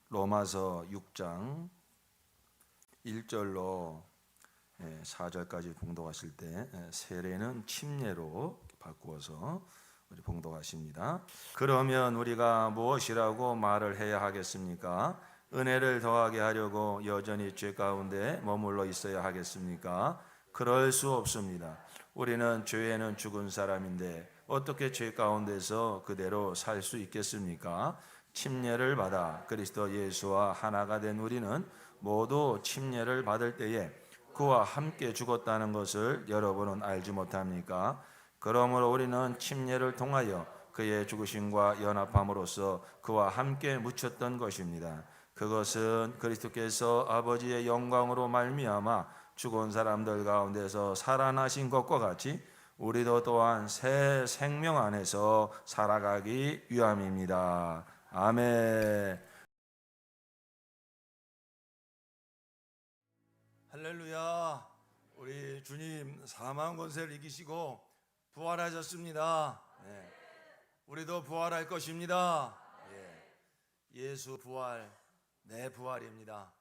로마서 6장 1절로 4절까지 봉독하실 때 세례는 침례로 바꾸어서 우리 봉독하십니다. 그러면 우리가 무엇이라고 말을 해야 하겠습니까? 은혜를 더하게 하려고 여전히 죄 가운데 머물러 있어야 하겠습니까? 그럴 수 없습니다. 우리는 죄에는 죽은 사람인데 어떻게 죄 가운데서 그대로 살 수 있겠습니까? 침례를 받아 그리스도 예수와 하나가 된 우리는 모두 침례를 받을 때에 그와 함께 죽었다는 것을 여러분은 알지 못합니까? 그러므로 우리는 침례를 통하여 그의 죽으심과 연합함으로써 그와 함께 묻혔던 것입니다. 그것은 그리스도께서 아버지의 영광으로 말미암아 죽은 사람들 가운데서 살아나신 것과 같이 우리도 또한 새 생명 안에서 살아가기 위함입니다. 아멘. 할렐루야. 우리 주님 사망 권세를 이기시고 부활하셨습니다. 네. 우리도 부활할 것입니다. 예수 부활, 내 부활입니다.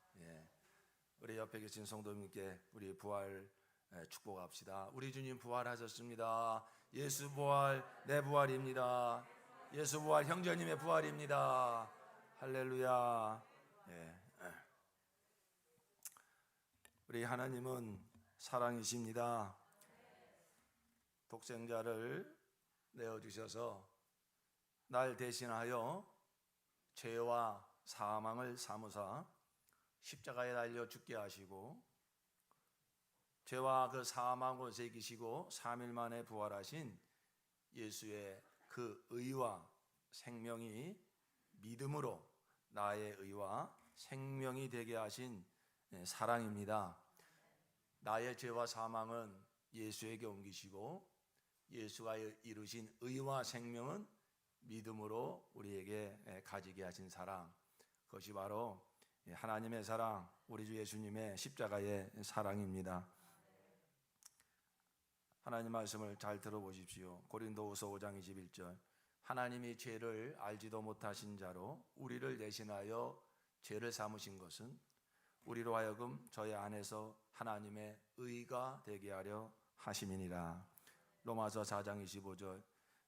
우리 옆에 계신 성도님께 우리 부활 축복합시다. 우리 주님 부활하셨습니다. 예수 부활, 내 부활입니다. 예수 부활, 형제님의 부활입니다. 할렐루야. 우리 하나님은 사랑이십니다. 독생자를 내어주셔서 날 대신하여 죄와 사망을 사무사 십자가에 달려 죽게 하시고 죄와 그 사망을 이기시고 3일 만에 부활하신 예수의 그 의와 생명이 믿음으로 나의 의와 생명이 되게 하신 사랑입니다. 나의 죄와 사망은 예수에게 옮기시고 예수가 이루신 의와 생명은 믿음으로 우리에게 가지게 하신 사랑, 그것이 바로 하나님의 사랑, 우리 주 예수님의 십자가의 사랑입니다. 하나님 말씀을 잘 들어보십시오. 고린도후서 5장 21절, 하나님이 죄를 알지도 못하신 자로 우리를 대신하여 죄를 삼으신 것은 우리로 하여금 저희 안에서 하나님의 의가 되게 하려 하심이니라. 로마서 4장 25절,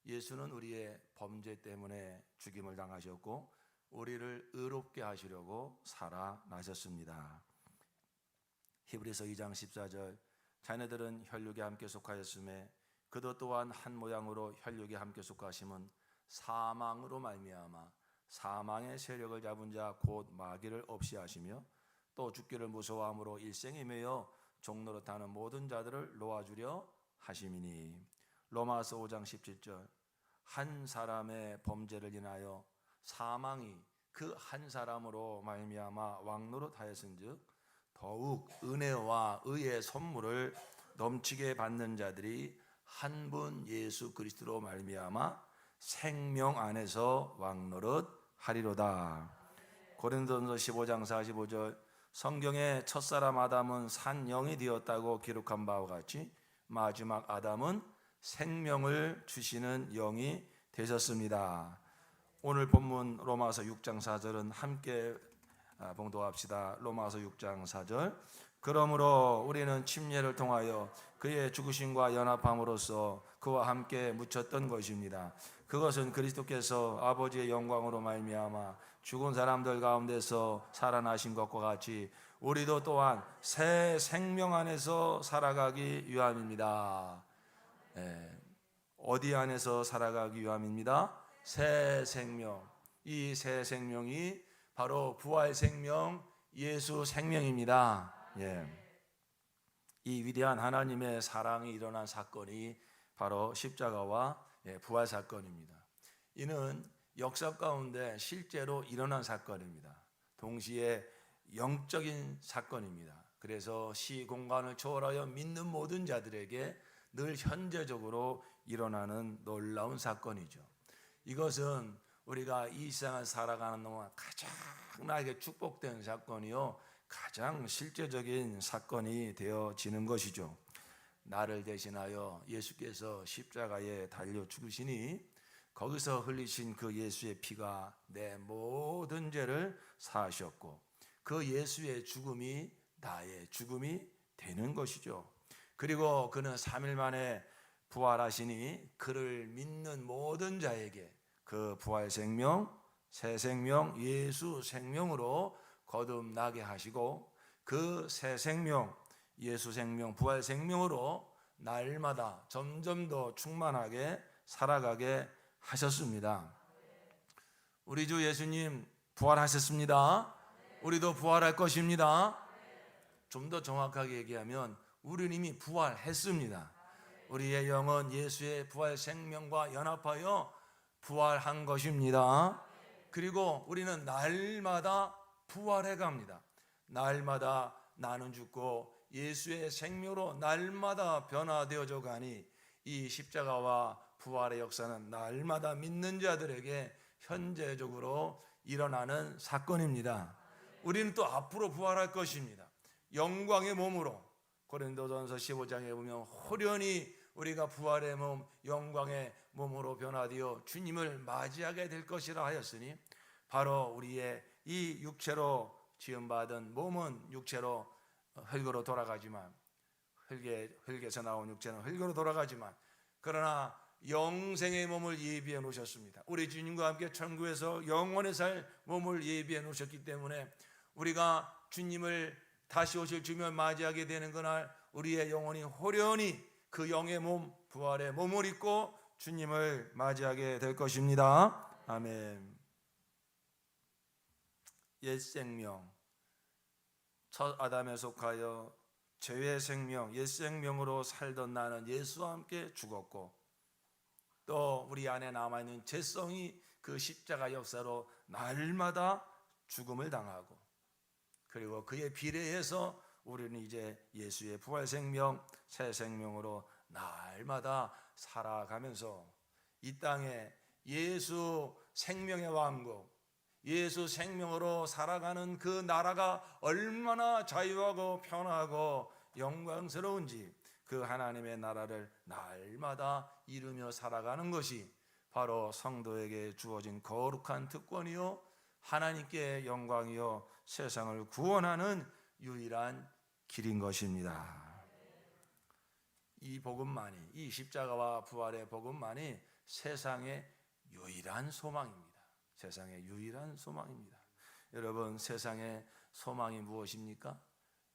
예수는 우리의 범죄 때문에 죽임을 당하셨고 우리를 의롭게 하시려고 살아나셨습니다. 히브리서 2장 14절, 자녀들은 혈육에 함께 속하였음에 그도 또한 한 모양으로 혈육에 함께 속하심은 사망으로 말미암아 사망의 세력을 잡은 자 곧 마귀를 없이 하시며 또 죽기를 무서워함으로 일생에 매여 종노릇하는 모든 자들을 놓아주려 하심이니. 로마서 5장 17절, 한 사람의 범죄를 인하여 사망이 그 한 사람으로 말미암아 왕노릇하였은즉 더욱 은혜와 의의 선물을 넘치게 받는 자들이 한 분 예수 그리스도로 말미암아 생명 안에서 왕노릇하리로다. 고린도전서 15장 45절, 성경에 첫사람 아담은 산 영이 되었다고 기록한 바와 같이 마지막 아담은 생명을 주시는 영이 되셨습니다. 오늘 본문 로마서 6장 4절은 함께 봉독합시다. 로마서 6장 4절, 그러므로 우리는 침례를 통하여 그의 죽으심과 연합함으로써 그와 함께 묻혔던 것입니다. 그것은 그리스도께서 아버지의 영광으로 말미암아 죽은 사람들 가운데서 살아나신 것과 같이 우리도 또한 새 생명 안에서 살아가기 위함입니다. 어디 안에서 살아가기 위함입니다? 새 생명. 이 새 생명이 바로 부활 생명, 예수 생명입니다. 이 위대한 하나님의 사랑이 일어난 사건이 바로 십자가와 부활 사건입니다. 이는 역사 가운데 실제로 일어난 사건입니다. 동시에 영적인 사건입니다. 그래서 시공간을 초월하여 믿는 모든 자들에게 늘 현재적으로 일어나는 놀라운 사건이죠. 이것은 우리가 이 세상을 살아가는 동안 가장 나에게 축복된 사건이요, 가장 실제적인 사건이 되어지는 것이죠. 나를 대신하여 예수께서 십자가에 달려 죽으시니 거기서 흘리신 그 예수의 피가 내 모든 죄를 사하셨고 그 예수의 죽음이 나의 죽음이 되는 것이죠. 그리고 그는 3일 만에 부활하시니 그를 믿는 모든 자에게 그 부활 생명, 새 생명, 예수 생명으로 거듭나게 하시고 그 새 생명, 예수 생명, 부활 생명으로 날마다 점점 더 충만하게 살아가게 하셨습니다. 우리 주 예수님 부활하셨습니다. 우리도 부활할 것입니다. 좀 더 정확하게 얘기하면 우리는 이미 부활했습니다. 우리의 영은 예수의 부활 생명과 연합하여 부활한 것입니다. 그리고 우리는 날마다 부활해 갑니다. 날마다 나는 죽고 예수의 생명으로 날마다 변화되어져 가니 이 십자가와 부활의 역사는 날마다 믿는 자들에게 현재적으로 일어나는 사건입니다. 우리는 또 앞으로 부활할 것입니다. 영광의 몸으로 고린도전서 15장에 보면 호련히 우리가 부활의 몸, 영광의 몸으로 변화되어 주님을 맞이하게 될 것이라 하였으니 바로 우리의 이 육체로 지음받은 몸은 육체로 흙으로 돌아가지만 흙에서 나온 육체는 흙으로 돌아가지만 그러나 영생의 몸을 예비해 놓으셨습니다. 우리 주님과 함께 천국에서 영원히 살 몸을 예비해 놓으셨기 때문에 우리가 주님을 다시 오실 주님을 맞이하게 되는 그날 우리의 영혼이 호련히 그 영의 몸, 부활의 몸을 입고 주님을 맞이하게 될 것입니다. 아멘. 옛 생명, 첫 아담에 속하여 죄의 생명, 옛 생명으로 살던 나는 예수와 함께 죽었고 또 우리 안에 남아있는 죄성이 그 십자가 역사로 날마다 죽음을 당하고 그리고 그에 비례해서 우리는 이제 예수의 부활 생명, 새 생명으로 날마다 살아가면서 이 땅에 예수 생명의 왕국, 예수 생명으로 살아가는 그 나라가 얼마나 자유하고 편하고 영광스러운지 그 하나님의 나라를 날마다 이루며 살아가는 것이 바로 성도에게 주어진 거룩한 특권이요 하나님께 영광이요 세상을 구원하는 유일한 길인 것입니다. 이 복음만이, 이 십자가와 부활의 복음만이 세상의 유일한 소망입니다. 세상의 유일한 소망입니다. 여러분, 세상의 소망이 무엇입니까?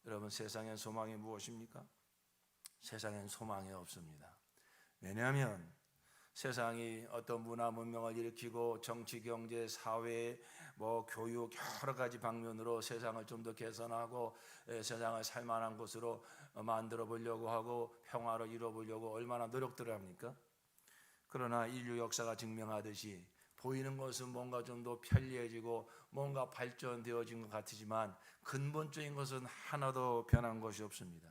여러분, 세상의 소망이 무엇입니까? 세상엔 소망이 없습니다. 왜냐하면 세상이 어떤 문화 문명을 일으키고 정치, 경제, 사회, 교육 여러 가지 방면으로 세상을 좀 더 개선하고 세상을 살만한 곳으로 만들어 보려고 하고 평화를 이루어 보려고 얼마나 노력들을 합니까? 그러나 인류 역사가 증명하듯이 보이는 것은 뭔가 좀 더 편리해지고 뭔가 발전되어진 것 같지만 근본적인 것은 하나도 변한 것이 없습니다.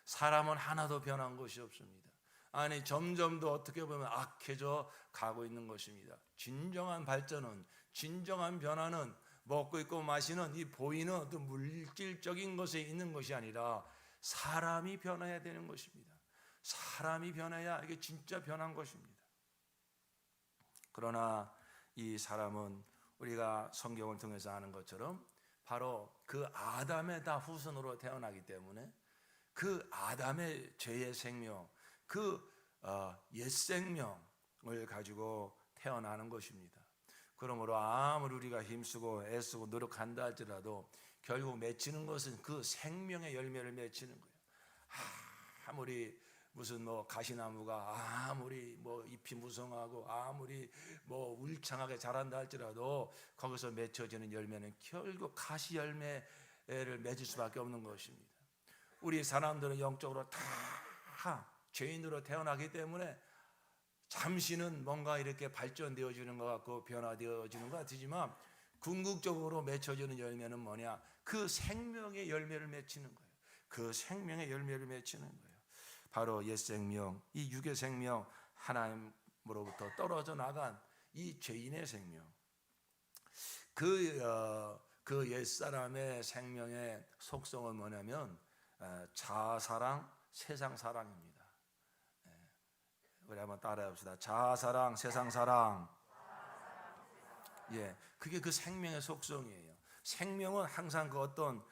사람은 하나도 변한 것이 없습니다. 아니 점점 더 어떻게 보면 악해져 가고 있는 것입니다. 진정한 발전은, 진정한 변화는 먹고 있고 마시는 이 보이는 어떤 물질적인 것에 있는 것이 아니라 사람이 변해야 되는 것입니다. 사람이 변해야 이게 진짜 변한 것입니다. 그러나 이 사람은 우리가 성경을 통해서 아는 것처럼 바로 그 아담의 다 후손으로 태어나기 때문에 그 아담의 죄의 생명, 그 옛 생명을 가지고 태어나는 것입니다. 그러므로 아무리 우리가 힘쓰고 애쓰고 노력한다 할지라도 결국 맺히는 것은 그 생명의 열매를 맺히는 거예요. 아무리 무슨 가시나무가 아무리 잎이 무성하고 아무리 울창하게 자란다 할지라도 거기서 맺혀지는 열매는 결국 가시 열매를 맺을 수밖에 없는 것입니다. 우리 사람들은 영적으로 다 죄인으로 태어나기 때문에 잠시는 뭔가 이렇게 발전되어지는 것 같고 변화되어지는 것 같지만 궁극적으로 맺혀지는 열매는 뭐냐? 그 생명의 열매를 맺히는 거예요. 그 생명의 열매를 맺히는 거예요. 바로 옛 생명, 이 육의 생명, 하나님으로부터 떨어져 나간 이 죄인의 생명. 그 옛사람의 생명의 속성은 뭐냐면 자아사랑, 세상사랑입니다. 우리 한번 따라해봅시다. 자아사랑, 세상사랑. 그게 그 생명의 속성이에요. 생명은 항상 그 어떤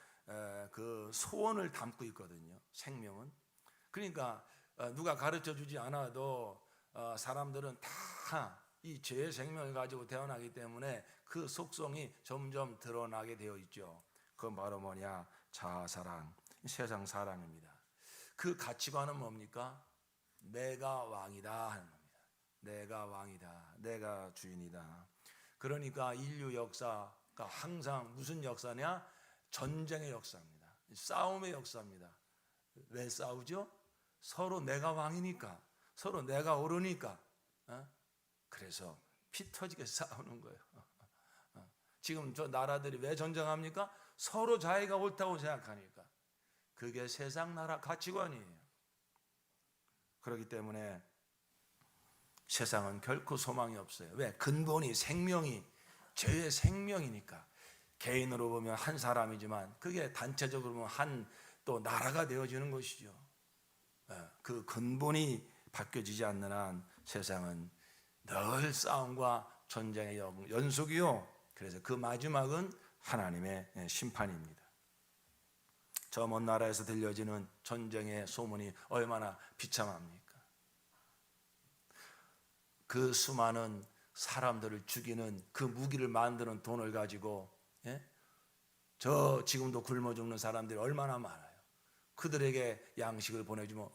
그 소원을 담고 있거든요. 생명은. 그러니까 누가 가르쳐 주지 않아도 사람들은 다 이 죄의 생명을 가지고 태어나기 때문에 그 속성이 점점 드러나게 되어 있죠. 그건 바로 뭐냐? 자아사랑, 세상 사랑입니다. 그 가치관은 뭡니까? 내가 왕이다 하는 겁니다. 내가 왕이다. 내가 주인이다. 그러니까 인류 역사가 항상 무슨 역사냐? 전쟁의 역사입니다. 싸움의 역사입니다. 왜 싸우죠? 서로 내가 왕이니까, 서로 내가 옳으니까. 그래서 피 터지게 싸우는 거예요. 지금 저 나라들이 왜 전쟁합니까? 서로 자기가 옳다고 생각하니까. 그게 세상 나라 가치관이에요. 그렇기 때문에 세상은 결코 소망이 없어요. 왜? 근본이 생명이 죄의 생명이니까. 개인으로 보면 한 사람이지만 그게 단체적으로 보면 한 또 나라가 되어지는 것이죠. 그 근본이 바뀌어지지 않는 한 세상은 늘 싸움과 전쟁의 연속이요. 그래서 그 마지막은 하나님의 심판입니다. 저 먼 나라에서 들려지는 전쟁의 소문이 얼마나 비참합니까? 그 수많은 사람들을 죽이는 그 무기를 만드는 돈을 가지고 저 지금도 굶어 죽는 사람들이 얼마나 많아요. 그들에게 양식을 보내주면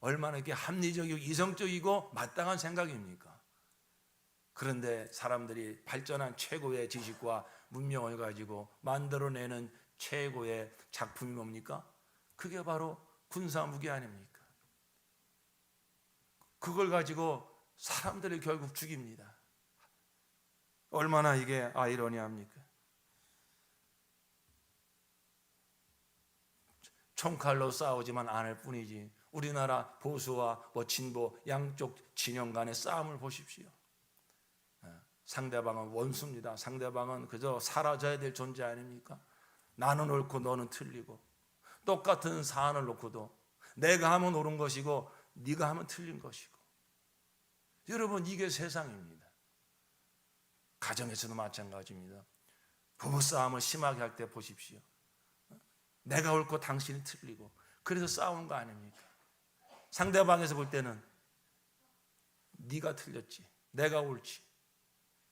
얼마나 이게 합리적이고 이성적이고 마땅한 생각입니까? 그런데 사람들이 발전한 최고의 지식과 문명을 가지고 만들어내는 최고의 작품이 뭡니까? 그게 바로 군사무기 아닙니까? 그걸 가지고 사람들을 결국 죽입니다. 얼마나 이게 아이러니합니까? 총칼로 싸우지만 않을 뿐이지 우리나라 보수와 진보 양쪽 진영 간의 싸움을 보십시오. 상대방은 원수입니다. 상대방은 그저 사라져야 될 존재 아닙니까? 나는 옳고 너는 틀리고 똑같은 사안을 놓고도 내가 하면 옳은 것이고 네가 하면 틀린 것이고. 여러분, 이게 세상입니다. 가정에서도 마찬가지입니다. 부부싸움을 심하게 할 때 보십시오. 내가 옳고 당신이 틀리고 그래서 싸우는 거 아닙니까? 상대방에서 볼 때는 네가 틀렸지 내가 옳지.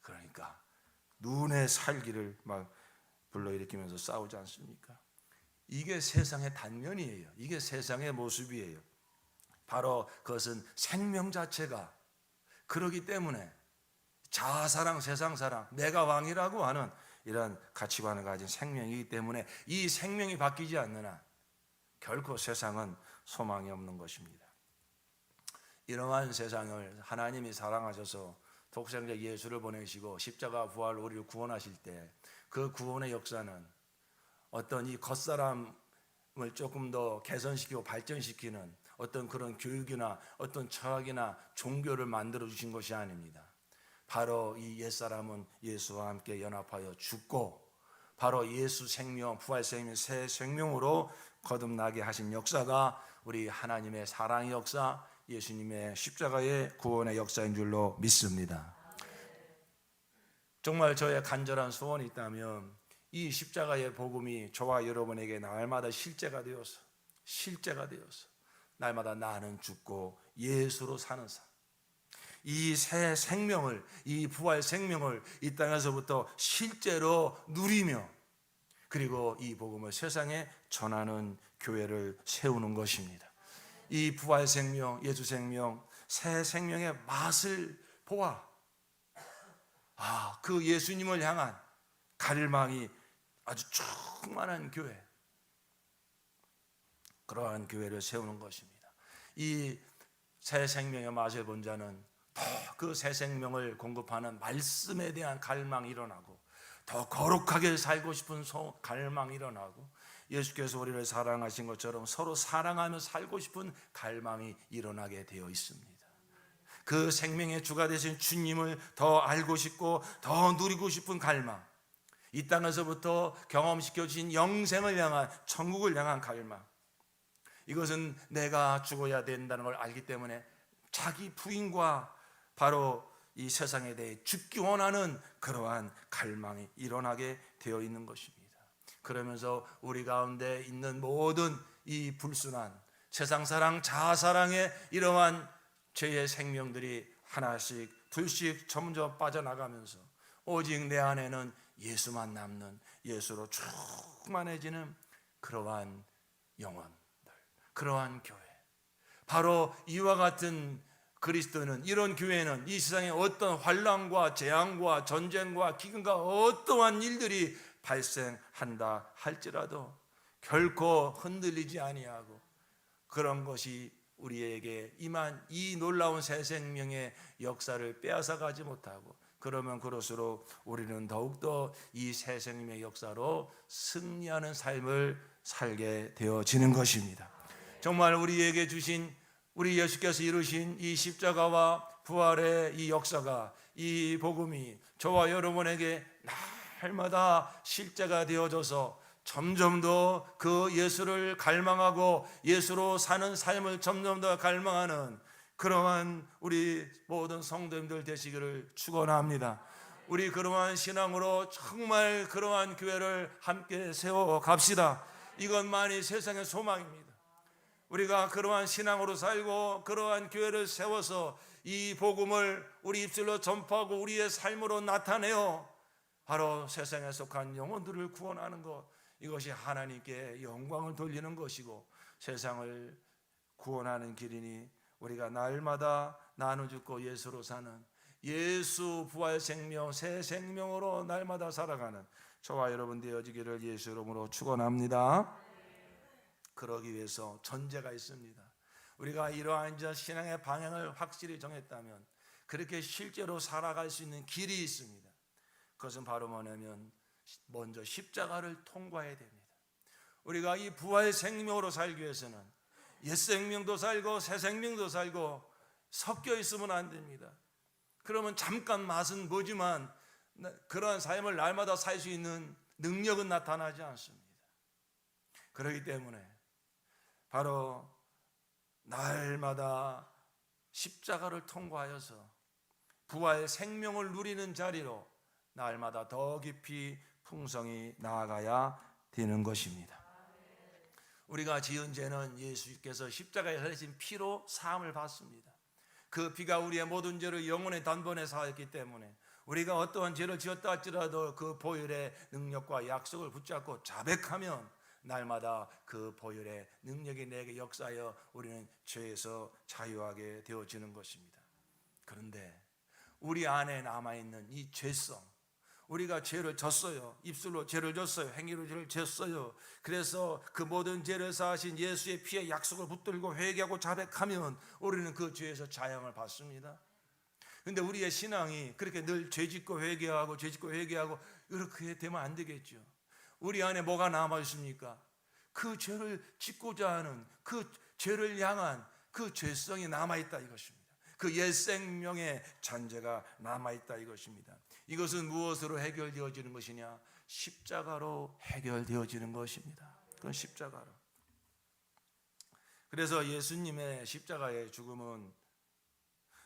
그러니까 눈에 살기를 막 불러일으키면서 싸우지 않습니까? 이게 세상의 단면이에요. 이게 세상의 모습이에요. 바로 그것은 생명 자체가 그러기 때문에 자아사랑, 세상사랑, 내가 왕이라고 하는 이런 가치관을 가진 생명이기 때문에 이 생명이 바뀌지 않는 한 결코 세상은 소망이 없는 것입니다. 이러한 세상을 하나님이 사랑하셔서 독생자 예수를 보내시고 십자가 부활로 우리를 구원하실 때 그 구원의 역사는 어떤 이 겉사람을 조금 더 개선시키고 발전시키는 어떤 그런 교육이나 어떤 철학이나 종교를 만들어 주신 것이 아닙니다. 바로 이 옛사람은 예수와 함께 연합하여 죽고 바로 예수 생명, 부활 생명, 새 생명으로 거듭나게 하신 역사가 우리 하나님의 사랑의 역사, 예수님의 십자가의 구원의 역사인 줄로 믿습니다. 정말 저의 간절한 소원이 있다면 이 십자가의 복음이 저와 여러분에게 날마다 실제가 되어서 날마다 나는 죽고 예수로 사는 삶, 이 새 생명을, 이 부활 생명을 이 땅에서부터 실제로 누리며 그리고 이 복음을 세상에 전하는 교회를 세우는 것입니다. 이 부활 생명, 예수 생명, 새 생명의 맛을 보아 그 예수님을 향한 갈망이 아주 충만한 교회, 그러한 교회를 세우는 것입니다. 이 새 생명의 맛을 본 자는 더 그 새 생명을 공급하는 말씀에 대한 갈망이 일어나고 더 거룩하게 살고 싶은 갈망이 일어나고 예수께서 우리를 사랑하신 것처럼 서로 사랑하며 살고 싶은 갈망이 일어나게 되어 있습니다. 그 생명의 주가 되신 주님을 더 알고 싶고 더 누리고 싶은 갈망, 이 땅에서부터 경험시켜 주신 영생을 향한, 천국을 향한 갈망, 이것은 내가 죽어야 된다는 걸 알기 때문에 자기 부인과 바로 이 세상에 대해 죽기 원하는 그러한 갈망이 일어나게 되어 있는 것입니다. 그러면서 우리 가운데 있는 모든 이 불순한 세상 사랑, 자아 사랑의 이러한 죄의 생명들이 하나씩 둘씩 점점 빠져나가면서 오직 내 안에는 예수만 남는, 예수로 충만해지는 그러한 영혼들, 그러한 교회, 바로 이와 같은 그리스도는, 이런 교회는 이 세상에 어떤 환난과 재앙과 전쟁과 기근과 어떠한 일들이 발생한다 할지라도 결코 흔들리지 아니하고, 그런 것이 우리에게 임한 이 놀라운 새 생명의 역사를 빼앗아 가지 못하고, 그러면 그럴수록 우리는 더욱더 이 새 생명의 역사로 승리하는 삶을 살게 되어지는 것입니다. 정말 우리에게 주신, 우리 예수께서 이루신 이 십자가와 부활의 이 역사가, 이 복음이 저와 여러분에게 날마다 실제가 되어져서 점점 더 그 예수를 갈망하고 예수로 사는 삶을 점점 더 갈망하는 그러한 우리 모든 성도님들 되시기를 축원합니다. 우리 그러한 신앙으로 정말 그러한 교회를 함께 세워 갑시다. 이것만이 세상의 소망입니다. 우리가 그러한 신앙으로 살고 그러한 교회를 세워서 이 복음을 우리 입술로 전파하고 우리의 삶으로 나타내어 바로 세상에 속한 영혼들을 구원하는 것, 이것이 하나님께 영광을 돌리는 것이고 세상을 구원하는 길이니, 우리가 날마다 나눠 죽고 예수로 사는, 예수 부활 생명 새 생명으로 날마다 살아가는 저와 여러분 되어지기를 예수 이름으로 축원합니다. 그러기 위해서 전제가 있습니다. 우리가 이러한 신앙의 방향을 확실히 정했다면 그렇게 실제로 살아갈 수 있는 길이 있습니다. 그것은 바로 뭐냐면 먼저 십자가를 통과해야 됩니다. 우리가 이 부활 생명으로 살기 위해서는 옛 생명도 살고 새 생명도 살고 섞여 있으면 안 됩니다. 그러면 잠깐 맛은 보지만 그러한 삶을 날마다 살 수 있는 능력은 나타나지 않습니다. 그렇기 때문에 바로 날마다 십자가를 통과하여서 부활 생명을 누리는 자리로 날마다 더 깊이 풍성히 나아가야 되는 것입니다. 우리가 지은 죄는 예수께서 십자가에 흘리신 피로 사함을 받습니다. 그 피가 우리의 모든 죄를 영원히 단번에 사했기 때문에 우리가 어떠한 죄를 지었다 할지라도 그 보혈의 능력과 약속을 붙잡고 자백하면 날마다 그 보혈의 능력이 내게 역사하여 우리는 죄에서 자유하게 되어지는 것입니다. 그런데 우리 안에 남아있는 이 죄성, 우리가 죄를 졌어요. 입술로 죄를 졌어요. 행위로 죄를 졌어요. 그래서 그 모든 죄를 사하신 예수의 피에 약속을 붙들고 회개하고 자백하면 우리는 그 죄에서 자영을 받습니다. 그런데 우리의 신앙이 그렇게 늘 죄짓고 회개하고 죄짓고 회개하고 이렇게 되면 안 되겠죠. 우리 안에 뭐가 남아 있습니까? 그 죄를 짓고자 하는, 그 죄를 향한 그 죄성이 남아 있다 이것입니다. 그 옛 생명의 잔재가 남아 있다 이것입니다. 이것은 무엇으로 해결되어지는 것이냐? 십자가로 해결되어지는 것입니다. 그건 십자가로. 그래서 예수님의 십자가의 죽음은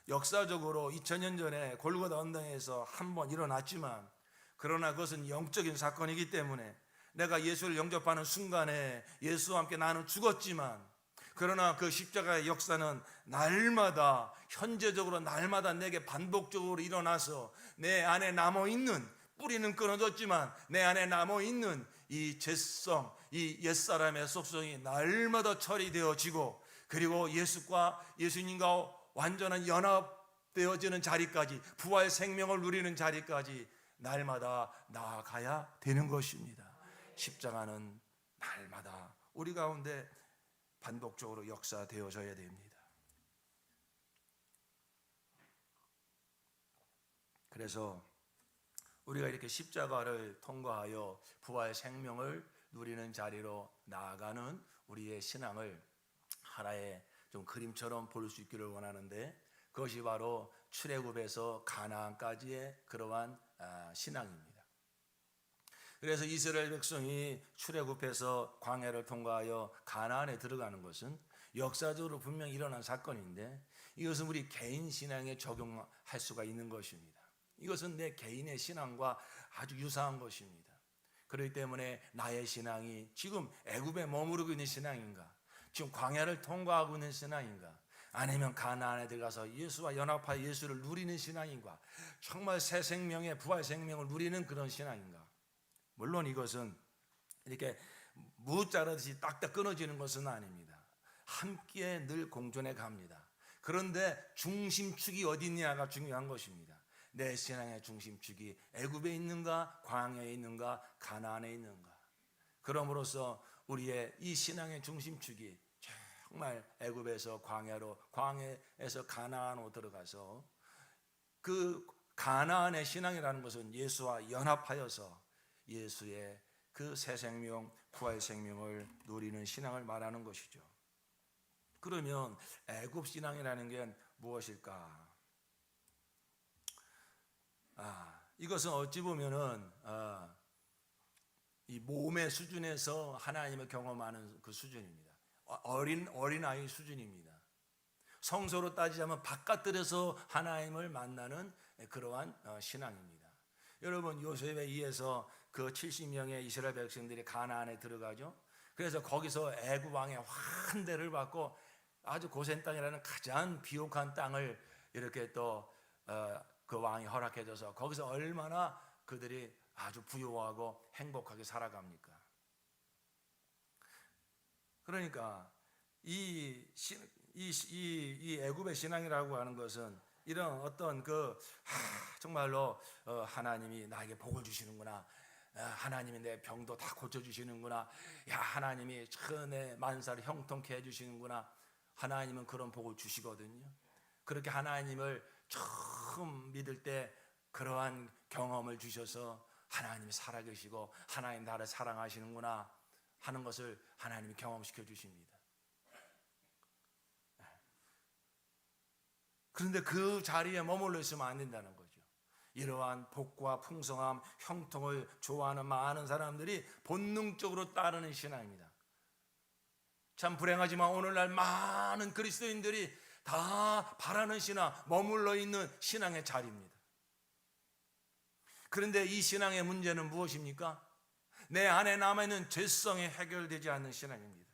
역사적으로 2000년 전에 골고다 언덕에서 한번 일어났지만, 그러나 그것은 영적인 사건이기 때문에 내가 예수를 영접하는 순간에 예수와 함께 나는 죽었지만, 그러나 그 십자가의 역사는 날마다, 현재적으로 날마다 내게 반복적으로 일어나서 내 안에 남아있는, 뿌리는 끊어졌지만 내 안에 남아있는 이 죄성, 이 옛사람의 속성이 날마다 처리되어지고, 그리고 예수님과 완전한 연합되어지는 자리까지, 부활 생명을 누리는 자리까지 날마다 나아가야 되는 것입니다. 십자가는 날마다 우리 가운데 반복적으로 역사되어져야 됩니다. 그래서 우리가 이렇게 십자가를 통과하여 부활 생명을 누리는 자리로 나아가는 우리의 신앙을 하나의 좀 그림처럼 볼 수 있기를 원하는데, 그것이 바로 출애굽에서 가나안까지의 그러한 신앙입니다. 그래서 이스라엘 백성이 출애굽해서 광야를 통과하여 가나안에 들어가는 것은 역사적으로 분명히 일어난 사건인데 이것은 우리 개인 신앙에 적용할 수가 있는 것입니다. 이것은 내 개인의 신앙과 아주 유사한 것입니다. 그렇기 때문에 나의 신앙이 지금 애굽에 머무르고 있는 신앙인가, 지금 광야를 통과하고 있는 신앙인가, 아니면 가나안에 들어가서 예수와 연합하여 예수를 누리는 신앙인가, 정말 새 생명의 부활 생명을 누리는 그런 신앙인가. 물론 이것은 이렇게 무 자르듯이 딱딱 끊어지는 것은 아닙니다. 함께 늘 공존해 갑니다. 그런데 중심축이 어디 있냐가 중요한 것입니다. 내 신앙의 중심축이 애굽에 있는가, 광야에 있는가, 가나안에 있는가. 그럼으로써 우리의 이 신앙의 중심축이 정말 애굽에서 광야로, 광야에서 가나안으로 들어가서 그 가나안의 신앙이라는 것은 예수와 연합하여서 예수의 그 새 생명, 부활 생명을 누리는 신앙을 말하는 것이죠. 그러면 애굽 신앙이라는 게 무엇일까? 이것은 어찌 보면은 이 몸의 수준에서 하나님을 경험하는 그 수준입니다. 어린아이 수준입니다. 성서로 따지자면 바깥들에서 하나님을 만나는 그러한 신앙입니다. 여러분, 요셉에 의해서 그 70명의 이스라엘 백성들이 가나안에 들어가죠. 그래서 거기서 애굽 왕의 환대를 받고 아주 고센 땅이라는 가장 비옥한 땅을 이렇게 또 그 왕이 허락해줘서 거기서 얼마나 그들이 아주 부유하고 행복하게 살아갑니까? 그러니까 이 애굽의 신앙이라고 하는 것은 이런 어떤 정말로 하나님이 나에게 복을 주시는구나, 하나님이 내 병도 다 고쳐주시는구나, 야, 하나님이 내 만사를 형통케 해주시는구나, 하나님은 그런 복을 주시거든요. 그렇게 하나님을 처음 믿을 때 그러한 경험을 주셔서 하나님이 살아계시고 하나님 나를 사랑하시는구나 하는 것을 하나님이 경험시켜 주십니다. 그런데 그 자리에 머물러 있으면 안 된다는 거죠. 이러한 복과 풍성함, 형통을 좋아하는 많은 사람들이 본능적으로 따르는 신앙입니다. 참 불행하지만 오늘날 많은 그리스도인들이 다 바라는 신앙, 머물러 있는 신앙의 자리입니다. 그런데 이 신앙의 문제는 무엇입니까? 내 안에 남아있는 죄성이 해결되지 않는 신앙입니다.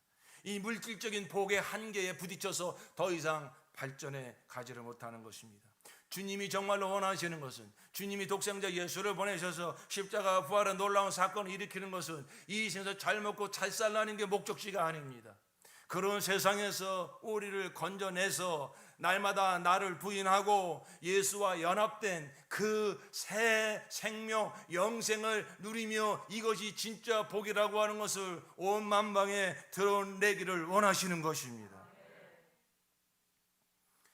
이 물질적인 복의 한계에 부딪혀서 더 이상 발전해 가지를 못하는 것입니다. 주님이 정말로 원하시는 것은, 주님이 독생자 예수를 보내셔서 십자가 부활의 놀라운 사건을 일으키는 것은 이 세상에서 잘 먹고 잘 살라는 게 목적지가 아닙니다. 그런 세상에서 우리를 건져내서 날마다 나를 부인하고 예수와 연합된 그 새 생명, 영생을 누리며 이것이 진짜 복이라고 하는 것을 온 만방에 드러내기를 원하시는 것입니다.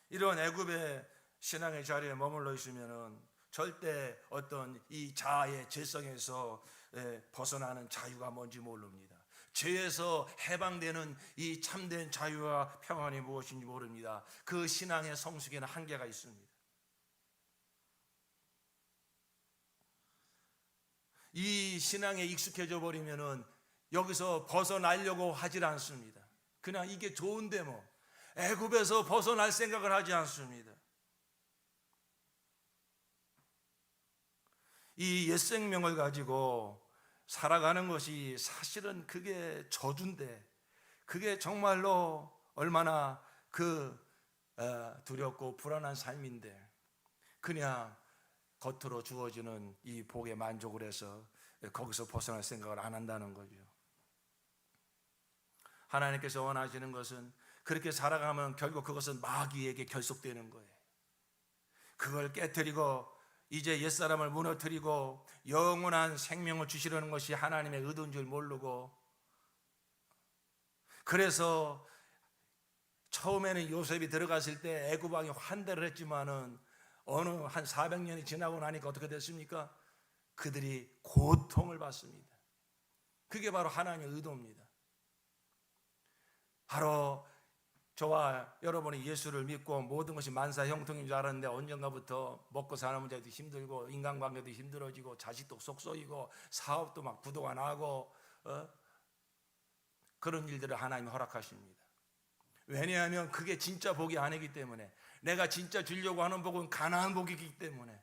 이런 애굽의 신앙의 자리에 머물러 있으면은 절대 어떤 이 자아의 죄성에서 벗어나는 자유가 뭔지 모릅니다. 죄에서 해방되는 이 참된 자유와 평안이 무엇인지 모릅니다. 그 신앙의 성숙에는 한계가 있습니다. 이 신앙에 익숙해져 버리면은 여기서 벗어나려고 하질 않습니다. 그냥 이게 좋은데 뭐 애굽에서 벗어날 생각을 하지 않습니다. 이 옛 생명을 가지고 살아가는 것이 사실은 그게 저주인데, 그게 정말로 얼마나 두렵고 불안한 삶인데, 그냥 겉으로 주어지는 이 복에 만족을 해서 거기서 벗어날 생각을 안 한다는 거죠. 하나님께서 원하시는 것은 그렇게 살아가면 결국 그것은 마귀에게 결속되는 거예요. 그걸 깨뜨리고 이제 옛사람을 무너뜨리고 영원한 생명을 주시려는 것이 하나님의 의도인 줄 모르고, 그래서 처음에는 요셉이 들어갔을 때 애굽 왕이 환대를 했지만은 어느 한 400년이 지나고 나니까 어떻게 됐습니까? 그들이 고통을 받습니다. 그게 바로 하나님의 의도입니다. 바로 저와 여러분이 예수를 믿고 모든 것이 만사 형통인 줄 알았는데 언젠가부터 먹고 사는 문제도 힘들고 인간관계도 힘들어지고 자식도 속 쏘이고 사업도 막 부도가 나고 그런 일들을 하나님이 허락하십니다. 왜냐하면 그게 진짜 복이 아니기 때문에, 내가 진짜 주려고 하는 복은 가나안 복이기 때문에,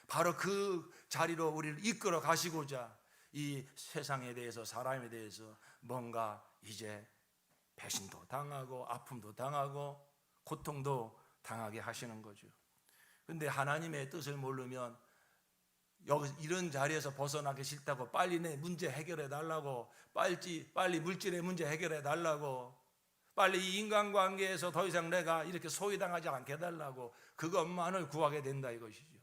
바로 그 자리로 우리를 이끌어 가시고자 이 세상에 대해서, 사람에 대해서 뭔가 이제 배신도 당하고 아픔도 당하고 고통도 당하게 하시는 거죠. 근데 하나님의 뜻을 모르면 여기 이런 자리에서 벗어나기 싫다고, 빨리 내 문제 해결해 달라고, 빨리 물질의 문제 해결해 달라고, 빨리 이 인간관계에서 더 이상 내가 이렇게 소외당하지 않게 해달라고, 그것만을 구하게 된다 이것이죠.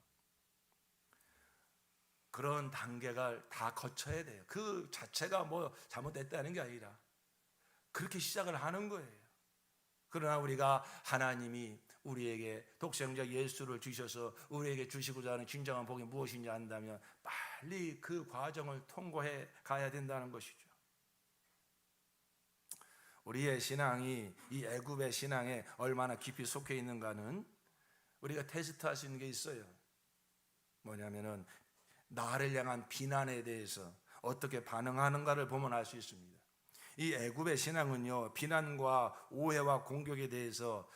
그런 단계가 다 거쳐야 돼요. 그 자체가 뭐 잘못됐다는 게 아니라 그렇게 시작을 하는 거예요. 그러나 우리가 하나님이 우리에게 독생자 예수를 주셔서 우리에게 주시고자 하는 진정한 복이 무엇인지 안다면 빨리 그 과정을 통과해 가야 된다는 것이죠. 우리의 신앙이 이 애굽의 신앙에 얼마나 깊이 속해 있는가는 우리가 테스트할 수 있는 게 있어요. 뭐냐면은 나를 향한 비난에 대해서 어떻게 반응하는가를 보면 알 수 있습니다. 이 애굽의 신앙은요, 비난과 오해와 공격에 대해서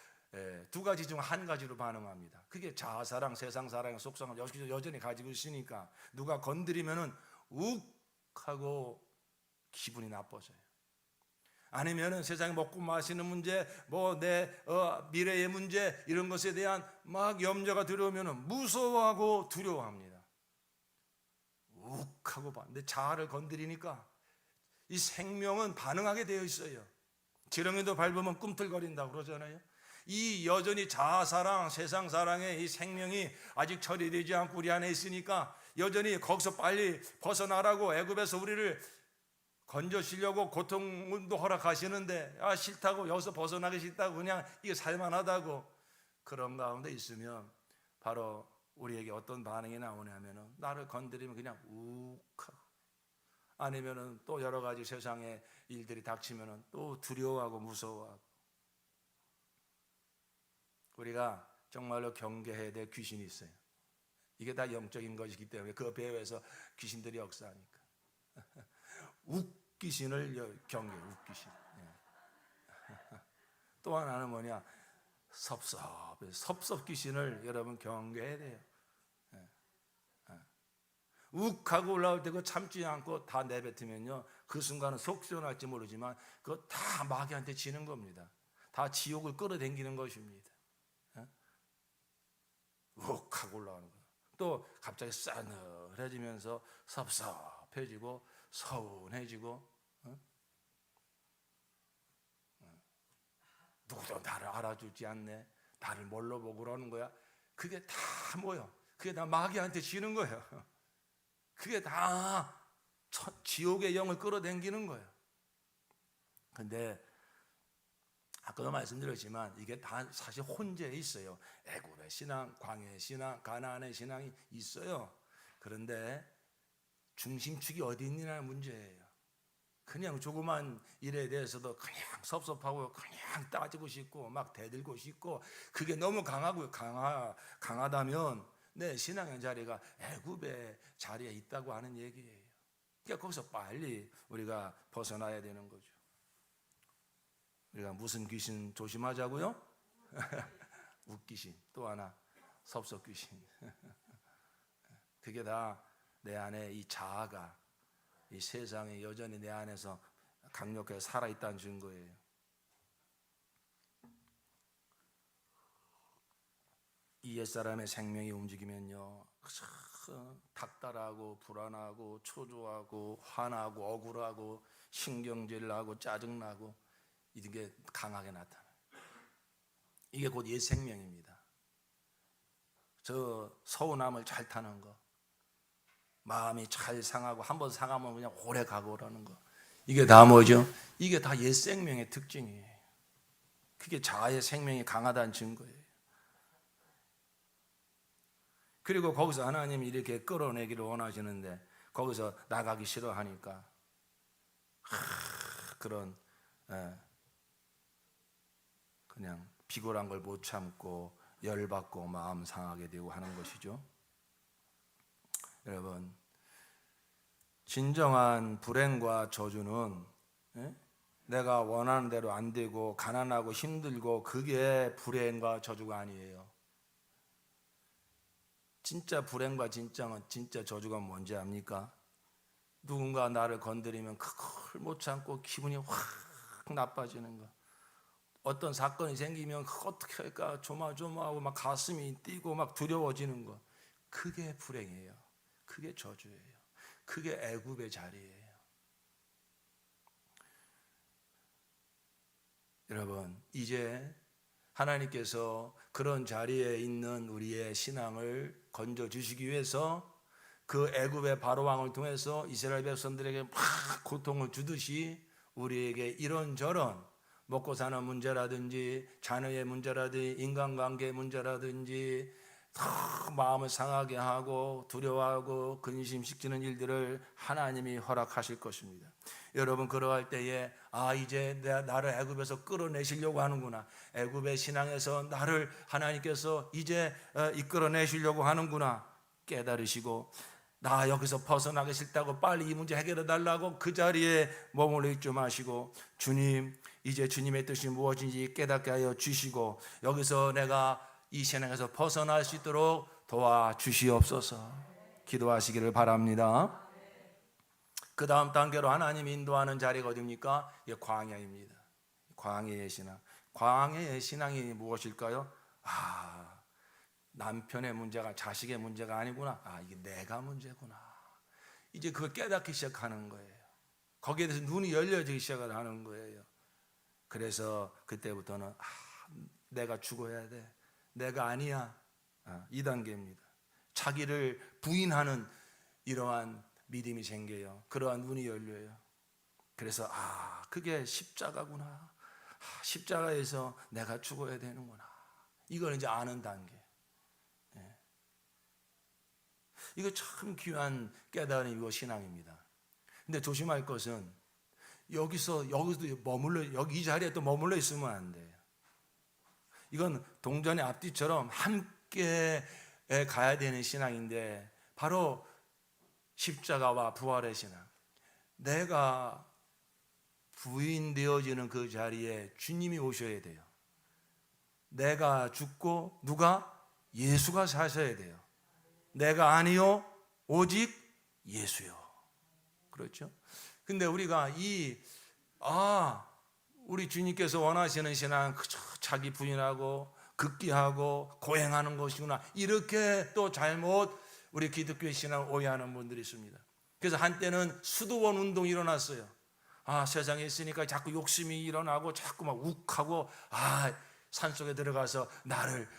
두 가지 중 한 가지로 반응합니다. 그게 자아사랑, 세상사랑, 속성을 여전히 가지고 있으니까 누가 건드리면은 욱 하고 기분이 나빠져요. 아니면은 세상에 먹고 마시는 문제, 뭐 내 미래의 문제, 이런 것에 대한 막 염려가 들어오면은 무서워하고 두려워합니다. 욱 하고 봐. 근데 자아를 건드리니까 이 생명은 반응하게 되어 있어요. 지렁이도 밟으면 꿈틀거린다고 그러잖아요. 이 여전히 자아사랑, 세상사랑의 이 생명이 아직 처리되지 않고 우리 안에 있으니까 여전히 거기서 빨리 벗어나라고 애굽에서 우리를 건져주려고 고통도 허락하시는데, 싫다고, 여기서 벗어나기 싫다고, 그냥 이게 살만하다고, 그런 가운데 있으면 바로 우리에게 어떤 반응이 나오냐면은 나를 건드리면 그냥 욱하고, 아니면은 또 여러 가지 세상의 일들이 닥치면은 또 두려워하고 무서워하고. 우리가 정말로 경계해야 될 귀신이 있어요. 이게 다 영적인 것이기 때문에 그 배후에서 귀신들이 역사하니까. 웃귀신을 경계해, 웃귀신. 또 하나는 뭐냐, 섭섭귀신을 여러분 경계해야 돼요. 욱하고 올라올 때 그 참지 않고 다 내뱉으면요, 그 순간은 속 시원할지 모르지만 그거 다 마귀한테 지는 겁니다. 다 지옥을 끌어당기는 것입니다. 욱하고 올라오는 거예요. 또 갑자기 싸늘해지면서 섭섭해지고 서운해지고, 누구도 나를 알아주지 않네, 나를 뭘로 보고 그러는 거야. 그게 다 뭐예요? 그게 다 마귀한테 지는 거예요. 그게 다 지옥의 영을 끌어당기는 거예요. 근데 아까도 말씀드렸지만 이게 다 사실 혼재해 있어요. 애굽의 신앙, 광야의 신앙, 가나안의 신앙이 있어요. 그런데 중심축이 어디 있느냐는 문제예요. 그냥 조그만 일에 대해서도 그냥 섭섭하고 그냥 따지고 싶고 막 대들고 싶고, 그게 너무 강하다면 내 신앙의 자리가 애굽의 자리에 있다고 하는 얘기예요. 그러니까 거기서 빨리 우리가 벗어나야 되는 거죠. 우리가 무슨 귀신 조심하자고요? 웃귀신, 또 하나 섭섭귀신. 그게 다 내 안에 이 자아가, 이 세상에 여전히 내 안에서 강력하게 살아있다는 증거예요. 이 옛사람의 생명이 움직이면요, 닥달하고 불안하고 초조하고 화나고 억울하고 신경질나고 짜증나고 이게 강하게 나타나요. 이게 곧 옛 생명입니다. 저 서운함을 잘 타는 거, 마음이 잘 상하고 한번 상하면 그냥 오래 가고 그러는 거, 이게 다 뭐죠? 이게 다 옛 생명의 특징이에요. 그게 자아의 생명이 강하다는 증거예요. 그리고 거기서 하나님이 이렇게 끌어내기를 원하시는데 거기서 나가기 싫어하니까 그런 그냥 비굴한 걸 못 참고 열받고 마음 상하게 되고 하는 것이죠. 여러분, 진정한 불행과 저주는 내가 원하는 대로 안 되고 가난하고 힘들고 그게 불행과 저주가 아니에요. 진짜 불행과 진짜 저주가 뭔지 압니까? 누군가 나를 건드리면 그걸 못 참고 기분이 확 나빠지는 거. 어떤 사건이 생기면 어떻게 할까 조마조마하고 막 가슴이 뛰고 막 두려워지는 거. 그게 불행이에요. 그게 저주예요. 그게 애굽의 자리예요. 여러분, 이제 하나님께서 그런 자리에 있는 우리의 신앙을 건져 주시기 위해서 그 애굽의 바로 왕을 통해서 이스라엘 백성들에게 막 고통을 주듯이 우리에게 이런저런 먹고 사는 문제라든지 자녀의 문제라든지 인간관계 문제라든지 마음을 상하게 하고 두려워하고 근심시키는 일들을 하나님이 허락하실 것입니다. 여러분, 그러할 때에 이제 나를 애굽에서 끌어내시려고 하는구나, 애굽의 신앙에서 나를 하나님께서 이제 이끌어내시려고 하는구나 깨달으시고, 나 여기서 벗어나기 싫다고 빨리 이 문제 해결해 달라고 그 자리에 머물러 있지 마시고, 주님, 이제 주님의 뜻이 무엇인지 깨닫게 하여 주시고 여기서 내가 이 신앙에서 벗어날 수 있도록 도와주시옵소서 기도하시기를 바랍니다. 그 다음 단계로 하나님이 인도하는 자리가 어디입니까? 이게 광야입니다. 광야의 신앙. 광야의 신앙이 무엇일까요? 남편의 문제가 자식의 문제가 아니구나. 이게 내가 문제구나. 이제 그걸 깨닫기 시작하는 거예요. 거기에 대해서 눈이 열려지기 시작을 하는 거예요. 그래서 그때부터는 내가 죽어야 돼. 내가 아니야. 2단계입니다. 자기를 부인하는 이러한 믿음이 생겨요. 그러한 눈이 열려요. 그래서 그게 십자가구나. 십자가에서 내가 죽어야 되는구나. 이걸 이제 아는 단계. 이거 참 귀한 깨달음이고 신앙입니다. 근데 조심할 것은 여기서 머물러 여기 이 자리에 또 머물러 있으면 안 돼요. 이건 동전의 앞뒤처럼 함께 가야 되는 신앙인데 바로 십자가와 부활의 신앙. 내가 부인되어지는 그 자리에 주님이 오셔야 돼요. 내가 죽고 누가? 예수가 사셔야 돼요. 내가 아니요 오직 예수요. 그렇죠? 근데 우리가 우리 주님께서 원하시는 신앙 그저 자기 부인하고 극기하고 고행하는 것이구나, 이렇게 또 잘못 우리 기독교의 신앙을 오해하는 분들이 있습니다. 그래서 한때는 수도원 운동이 일어났어요. 세상에 있으니까 자꾸 욕심이 일어나고 자꾸 막 욱하고 산속에 들어가서 나를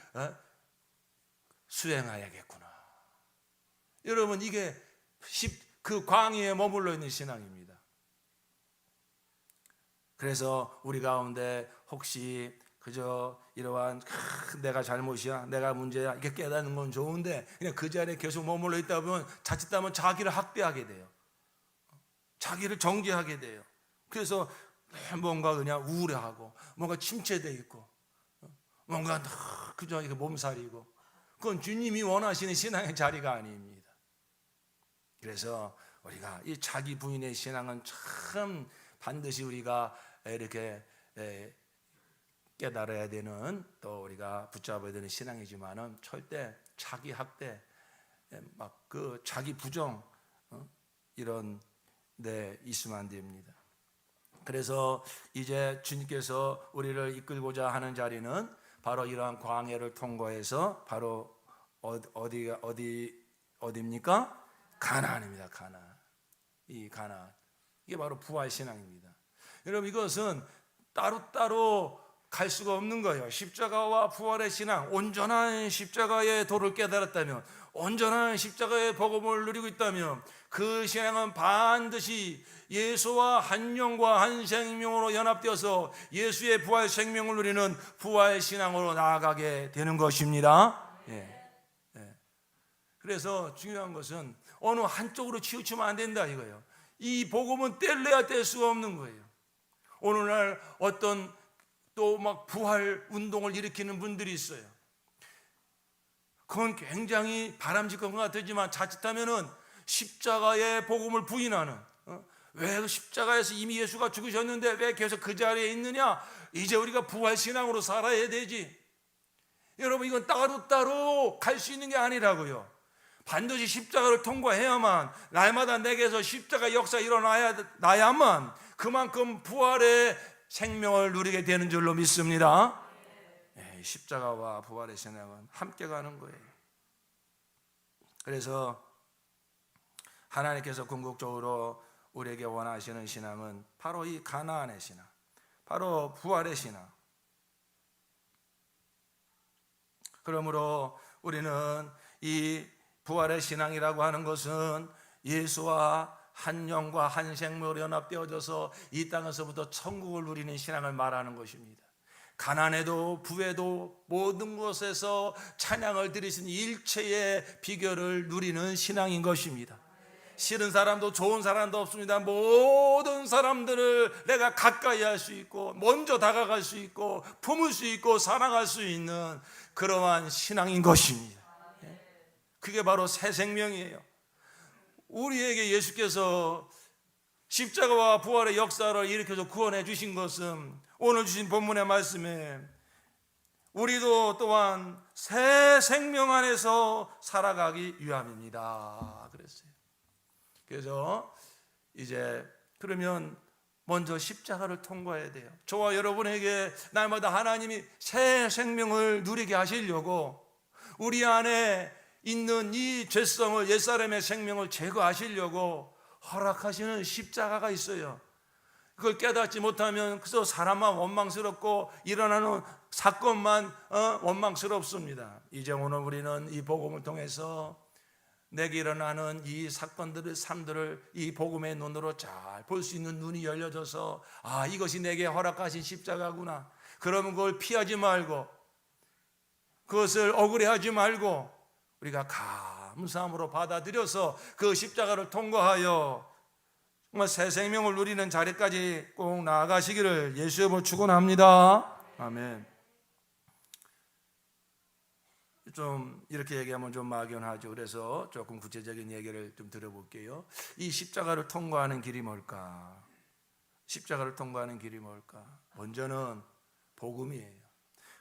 수행해야겠구나. 여러분, 이게 그 광야에 머물러 있는 신앙입니다. 그래서 우리 가운데 혹시 그저 이러한 내가 잘못이야, 내가 문제야, 이렇게 깨닫는 건 좋은데 그냥 그 자리에 계속 머물러 있다 보면 자칫하면 자기를 학대하게 돼요. 자기를 정죄하게 돼요. 그래서 뭔가 그냥 우울해하고 뭔가 침체되어 있고 뭔가 그저 몸살이고, 그건 주님이 원하시는 신앙의 자리가 아닙니다. 그래서 우리가 이 자기 부인의 신앙은 참 반드시 우리가 이렇게 깨달아야 되는, 또 우리가 붙잡아야 되는 신앙이지만은 절대 자기 학대, 막 그 자기 부정 이런 데 있으면 안 됩니다. 그래서 이제 주님께서 우리를 이끌고자 하는 자리는 바로 이러한 광야를 통과해서 바로 어디입니까? 가나안입니다. 가나안. 이 가나안. 이게 바로 부활 신앙입니다. 여러분, 이것은 따로따로 갈 수가 없는 거예요. 십자가와 부활의 신앙, 온전한 십자가의 도를 깨달았다면, 온전한 십자가의 복음을 누리고 있다면 그 신앙은 반드시 예수와 한 영과 한 생명으로 연합되어서 예수의 부활 생명을 누리는 부활 신앙으로 나아가게 되는 것입니다. 그래서 중요한 것은 어느 한쪽으로 치우치면 안 된다 이거예요. 이 복음은 뗄래야 뗄 수가 없는 거예요. 오늘날 어떤 또 막 부활 운동을 일으키는 분들이 있어요. 그건 굉장히 바람직한 것 같지만 자칫하면은 십자가의 복음을 부인하는, 왜 그 십자가에서 이미 예수가 죽으셨는데 왜 계속 그 자리에 있느냐? 이제 우리가 부활신앙으로 살아야 되지. 여러분, 이건 따로따로 갈 수 있는 게 아니라고요. 반드시 십자가를 통과해야만, 날마다 내게서 십자가 역사 일어나야만 그만큼 부활의 생명을 누리게 되는 줄로 믿습니다. 십자가와 부활의 신앙은 함께 가는 거예요. 그래서 하나님께서 궁극적으로 우리에게 원하시는 신앙은 바로 이 가나안의 신앙, 바로 부활의 신앙. 그러므로 우리는 이 부활의 신앙이라고 하는 것은 예수와 한 영과 한 생명으로 연합되어져서 이 땅에서부터 천국을 누리는 신앙을 말하는 것입니다. 가난에도 부에도 모든 곳에서 찬양을 드리신 일체의 비결을 누리는 신앙인 것입니다. 싫은 사람도 좋은 사람도 없습니다. 모든 사람들을 내가 가까이 할 수 있고 먼저 다가갈 수 있고 품을 수 있고 사랑할 수 있는 그러한 신앙인 것입니다. 그게 바로 새 생명이에요. 우리에게 예수께서 십자가와 부활의 역사를 일으켜서 구원해 주신 것은 오늘 주신 본문의 말씀에 우리도 또한 새 생명 안에서 살아가기 위함입니다. 그랬어요. 그래서 이제 그러면 먼저 십자가를 통과해야 돼요. 저와 여러분에게 날마다 하나님이 새 생명을 누리게 하시려고 우리 안에 있는 이 죄성을, 옛사람의 생명을 제거하시려고 허락하시는 십자가가 있어요. 그걸 깨닫지 못하면 그래서 사람만 원망스럽고 일어나는 사건만 원망스럽습니다. 이제 오늘 우리는 이 복음을 통해서 내게 일어나는 이 사건들의 삶들을 이 복음의 눈으로 잘 볼 수 있는 눈이 열려져서 아, 이것이 내게 허락하신 십자가구나. 그러면 그걸 피하지 말고 그것을 억울해하지 말고 우리가 감사함으로 받아들여서 그 십자가를 통과하여 정말 새 생명을 누리는 자리까지 꼭 나아가시기를 예수의 이름으로 축원합니다. 아멘. 좀 이렇게 얘기하면 좀 막연하죠. 그래서 조금 구체적인 얘기를 좀 들어볼게요. 이 십자가를 통과하는 길이 뭘까? 십자가를 통과하는 길이 뭘까? 먼저는 복음이에요.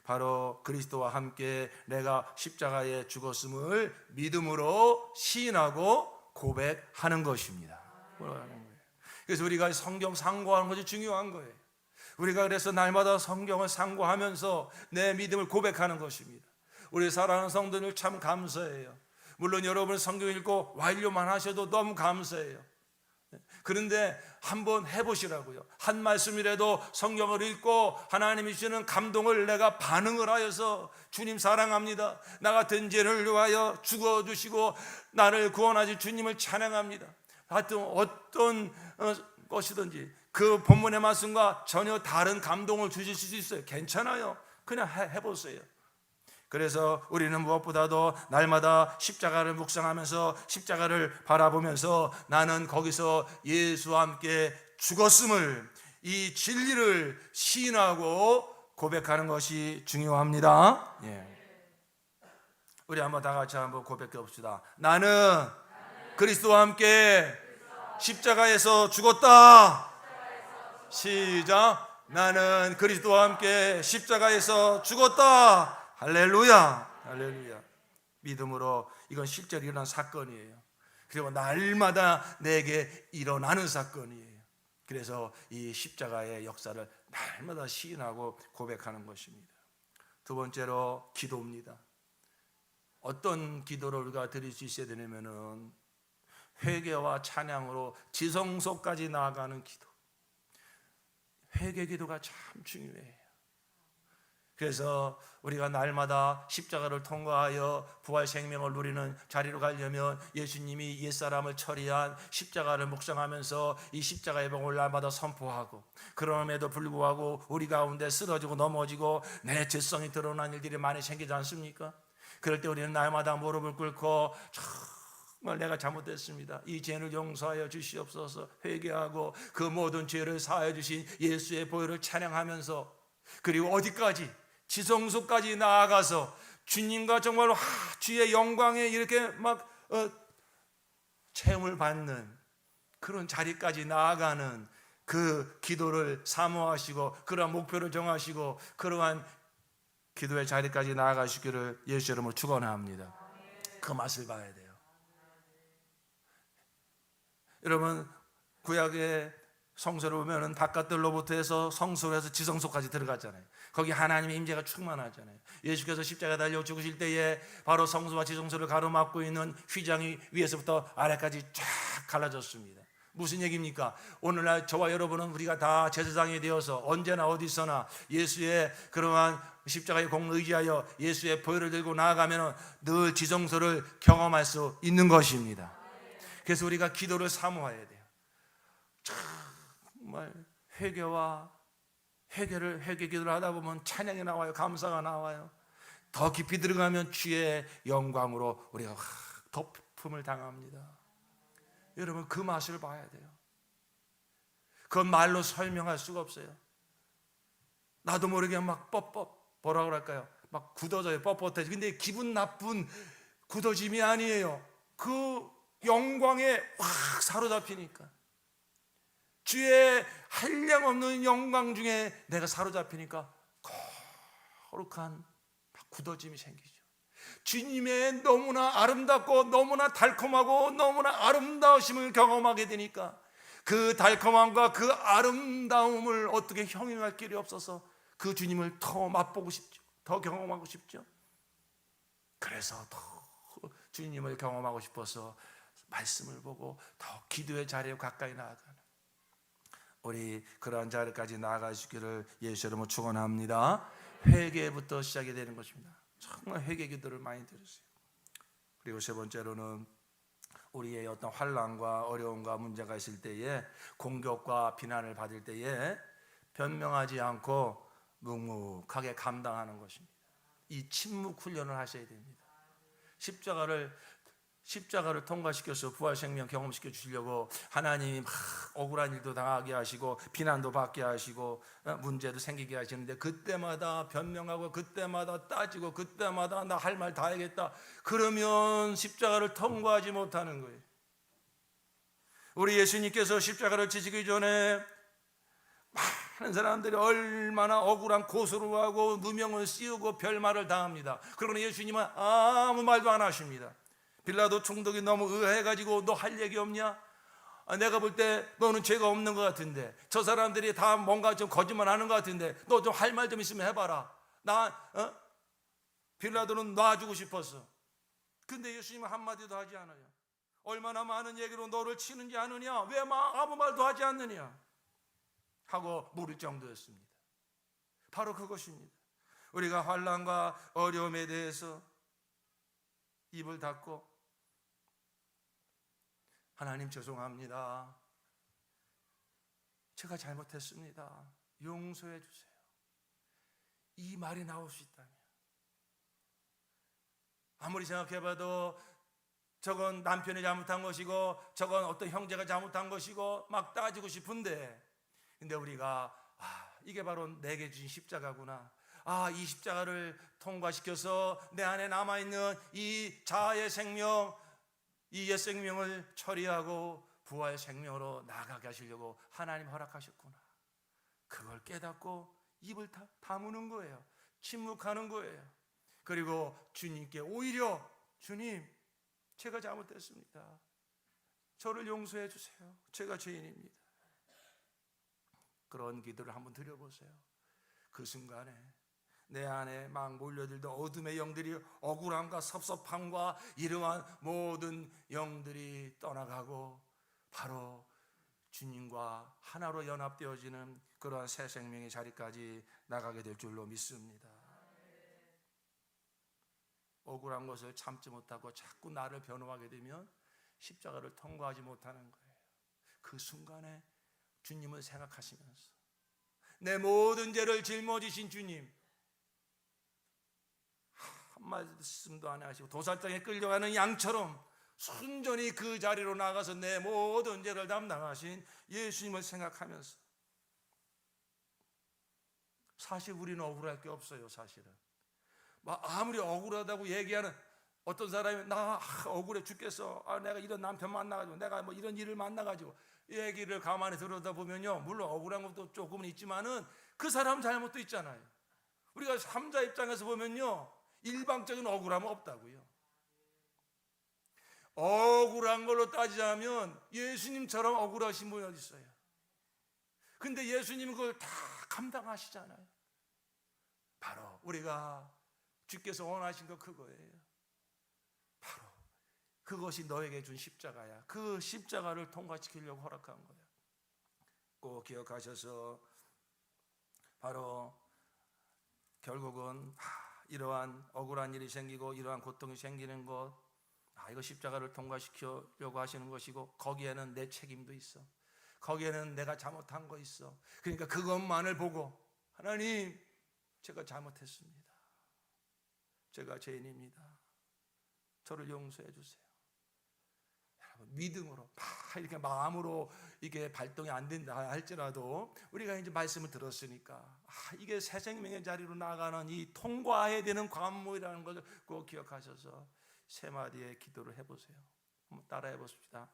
바로 그리스도와 함께 내가 십자가에 죽었음을 믿음으로 시인하고 고백하는 것입니다. 그래서 우리가 성경 상고하는 것이 중요한 거예요. 우리가 그래서 날마다 성경을 상고하면서 내 믿음을 고백하는 것입니다. 우리 사랑하는 성도들 참 감사해요. 물론 여러분 성경 읽고 완료만 하셔도 너무 감사해요. 그런데 한번 해보시라고요. 한 말씀이라도 성경을 읽고 하나님이 주시는 감동을 내가 반응을 하여서 주님 사랑합니다, 나 같은 죄를 위하여 죽어주시고 나를 구원하신 주님을 찬양합니다. 하여튼 어떤 것이든지 그 본문의 말씀과 전혀 다른 감동을 주실 수 있어요. 괜찮아요. 그냥 해보세요. 그래서 우리는 무엇보다도 날마다 십자가를 묵상하면서 십자가를 바라보면서 나는 거기서 예수와 함께 죽었음을, 이 진리를 시인하고 고백하는 것이 중요합니다. 우리 한번 다 같이 한번 고백해 봅시다. 나는 그리스도와 함께 십자가에서 죽었다. 시작. 나는 그리스도와 함께 십자가에서 죽었다. 할렐루야, 할렐루야. 믿음으로 이건 실제로 일어난 사건이에요. 그리고 날마다 내게 일어나는 사건이에요. 그래서 이 십자가의 역사를 날마다 시인하고 고백하는 것입니다. 두 번째로 기도입니다. 어떤 기도를 우리가 드릴 수 있어야 되냐면은 회개와 찬양으로 지성소까지 나아가는 기도. 회개 기도가 참 중요해요. 그래서 우리가 날마다 십자가를 통과하여 부활 생명을 누리는 자리로 가려면 예수님이 옛사람을 처리한 십자가를 묵상하면서 이 십자가의 복음을 날마다 선포하고, 그럼에도 불구하고 우리 가운데 쓰러지고 넘어지고 내 죄성이 드러난 일들이 많이 생기지 않습니까? 그럴 때 우리는 날마다 무릎을 꿇고 정말 내가 잘못했습니다, 이 죄를 용서하여 주시옵소서 회개하고 그 모든 죄를 사하여 주신 예수의 보혈을 찬양하면서, 그리고 어디까지? 지성소까지 나아가서 주님과 정말로 주의 영광에 이렇게 막 체험을 받는 그런 자리까지 나아가는 그 기도를 사모하시고 그러한 목표를 정하시고 그러한 기도의 자리까지 나아가시기를 예수 이름으로 축원합니다. 그 맛을 봐야 돼요. 여러분, 구약의 성소를 보면은 바깥들로부터 해서 성소로 해서 지성소까지 들어갔잖아요. 거기 하나님의 임재가 충만하잖아요. 예수께서 십자가에 달려 죽으실 때에 바로 성소와 지성소를 가로막고 있는 휘장이 위에서부터 아래까지 쫙 갈라졌습니다. 무슨 얘기입니까? 오늘날 저와 여러분은 우리가 다 제사장이 되어서 언제나 어디서나 예수의 그러한 십자가의 공로 의지하여 예수의 보혈을 들고 나아가면 늘 지성소를 경험할 수 있는 것입니다. 그래서 우리가 기도를 사모해야 돼요. 정말 회개 기도를 하다 보면 찬양이 나와요. 감사가 나와요. 더 깊이 들어가면 주의 영광으로 우리가 덮음을 당합니다. 여러분, 그 맛을 봐야 돼요. 그건 말로 설명할 수가 없어요. 나도 모르게 막 뭐라 그럴까요? 막 굳어져요. 뻣뻣해져. 근데 기분 나쁜 굳어짐이 아니에요. 그 영광에 확 사로잡히니까, 주의 한량없는 영광 중에 내가 사로잡히니까 거룩한 굳어짐이 생기죠. 주님의 너무나 아름답고 너무나 달콤하고 너무나 아름다우심을 경험하게 되니까 그 달콤함과 그 아름다움을 어떻게 형용할 길이 없어서 그 주님을 더 맛보고 싶죠. 더 경험하고 싶죠. 그래서 더 주님을 경험하고 싶어서 말씀을 보고 더 기도의 자리에 가까이 나아가는 우리 그러한 자리까지 나아가시기를 예수 이름으로 축원합니다. 회개부터 시작이 되는 것입니다. 정말 회개 기도를 많이 드렸어요. 그리고 세 번째로는 우리의 어떤 환난과 어려움과 문제가 있을 때에 공격과 비난을 받을 때에 변명하지 않고 묵묵하게 감당하는 것입니다. 이 침묵 훈련을 하셔야 됩니다. 십자가를 통과시켜서 부활 생명 경험시켜 주시려고 하나님이 막 억울한 일도 당하게 하시고 비난도 받게 하시고 문제도 생기게 하시는데 그때마다 변명하고 그때마다 따지고 그때마다 나 할 말 다 해야겠다 그러면 십자가를 통과하지 못하는 거예요. 우리 예수님께서 십자가를 지시기 전에 많은 사람들이 얼마나 억울한 고소를 하고 누명을 씌우고 별말을 당합니다. 그러나 예수님은 아무 말도 안 하십니다. 빌라도 총독이 너무 의아해가지고 너 할 얘기 없냐? 내가 볼 때 너는 죄가 없는 것 같은데 저 사람들이 다 뭔가 좀 거짓말하는 것 같은데 너 좀 할 말 좀 있으면 해봐라. 빌라도는 놔주고 싶었어. 근데 예수님은 한마디도 하지 않아요. 얼마나 많은 얘기로 너를 치는지 아느냐? 왜 아무 말도 하지 않느냐? 하고 물을 정도였습니다. 바로 그것입니다. 우리가 환난과 어려움에 대해서 입을 닫고 하나님 죄송합니다. 제가 잘못했습니다. 용서해 주세요. 이 말이 나올 수 있다면 아무리 생각해봐도 저건 남편이 잘못한 것이고 저건 어떤 형제가 잘못한 것이고 막 따지고 싶은데 근데 우리가 이게 바로 내게 주신 십자가구나. 이 십자가를 통과시켜서 내 안에 남아있는 이 자아의 생명, 이 옛 생명을 처리하고 부활 생명으로 나아가게 하시려고 하나님 허락하셨구나. 그걸 깨닫고 입을 다무는 거예요. 침묵하는 거예요. 그리고 주님께 오히려 주님, 제가 잘못했습니다. 저를 용서해 주세요. 제가 죄인입니다. 그런 기도를 한번 드려보세요. 그 순간에 내 안에 막 몰려들던 어둠의 영들이 억울함과 섭섭함과 이러한 모든 영들이 떠나가고 바로 주님과 하나로 연합되어지는 그러한 새 생명의 자리까지 나가게 될 줄로 믿습니다. 억울한 것을 참지 못하고 자꾸 나를 변호하게 되면 십자가를 통과하지 못하는 거예요. 그 순간에 주님을 생각하시면서 내 모든 죄를 짊어지신 주님, 한 말씀도 안 하시고 도살장에 끌려가는 양처럼 순전히 그 자리로 나가서 내 모든 죄를 담당하신 예수님을 생각하면서 사실 우리는 억울할 게 없어요. 사실은 아무리 억울하다고 얘기하는 어떤 사람이 나 억울해 죽겠어. 내가 이런 남편 만나가지고 내가 뭐 이런 일을 만나가지고 얘기를 가만히 들여다보면요, 물론 억울한 것도 조금은 있지만은 그 사람 잘못도 있잖아요. 우리가 3자 입장에서 보면요, 일방적인 억울함은 없다고요. 억울한 걸로 따지자면 예수님처럼 억울하신 분이 어디 있어요? 근데 예수님은 그걸 다 감당하시잖아요. 바로 우리가 주께서 원하신 거 그거예요. 바로 그것이 너에게 준 십자가야. 그 십자가를 통과시키려고 허락한 거야. 꼭 기억하셔서 바로 결국은 이러한 억울한 일이 생기고 이러한 고통이 생기는 것, 이거 십자가를 통과시키려고 하시는 것이고, 거기에는 내 책임도 있어. 거기에는 내가 잘못한 거 있어. 그러니까 그것만을 보고, 하나님, 제가 잘못했습니다. 제가 죄인입니다. 저를 용서해 주세요. 여러분, 믿음으로 막 이렇게 마음으로 이게 발동이 안 된다 할지라도 우리가 이제 말씀을 들었으니까 이게 새 생명의 자리로 나가는 이 통과해야 되는 관문이라는 것을 꼭 기억하셔서 세 마디의 기도를 해보세요. 한번 따라해 보십시다.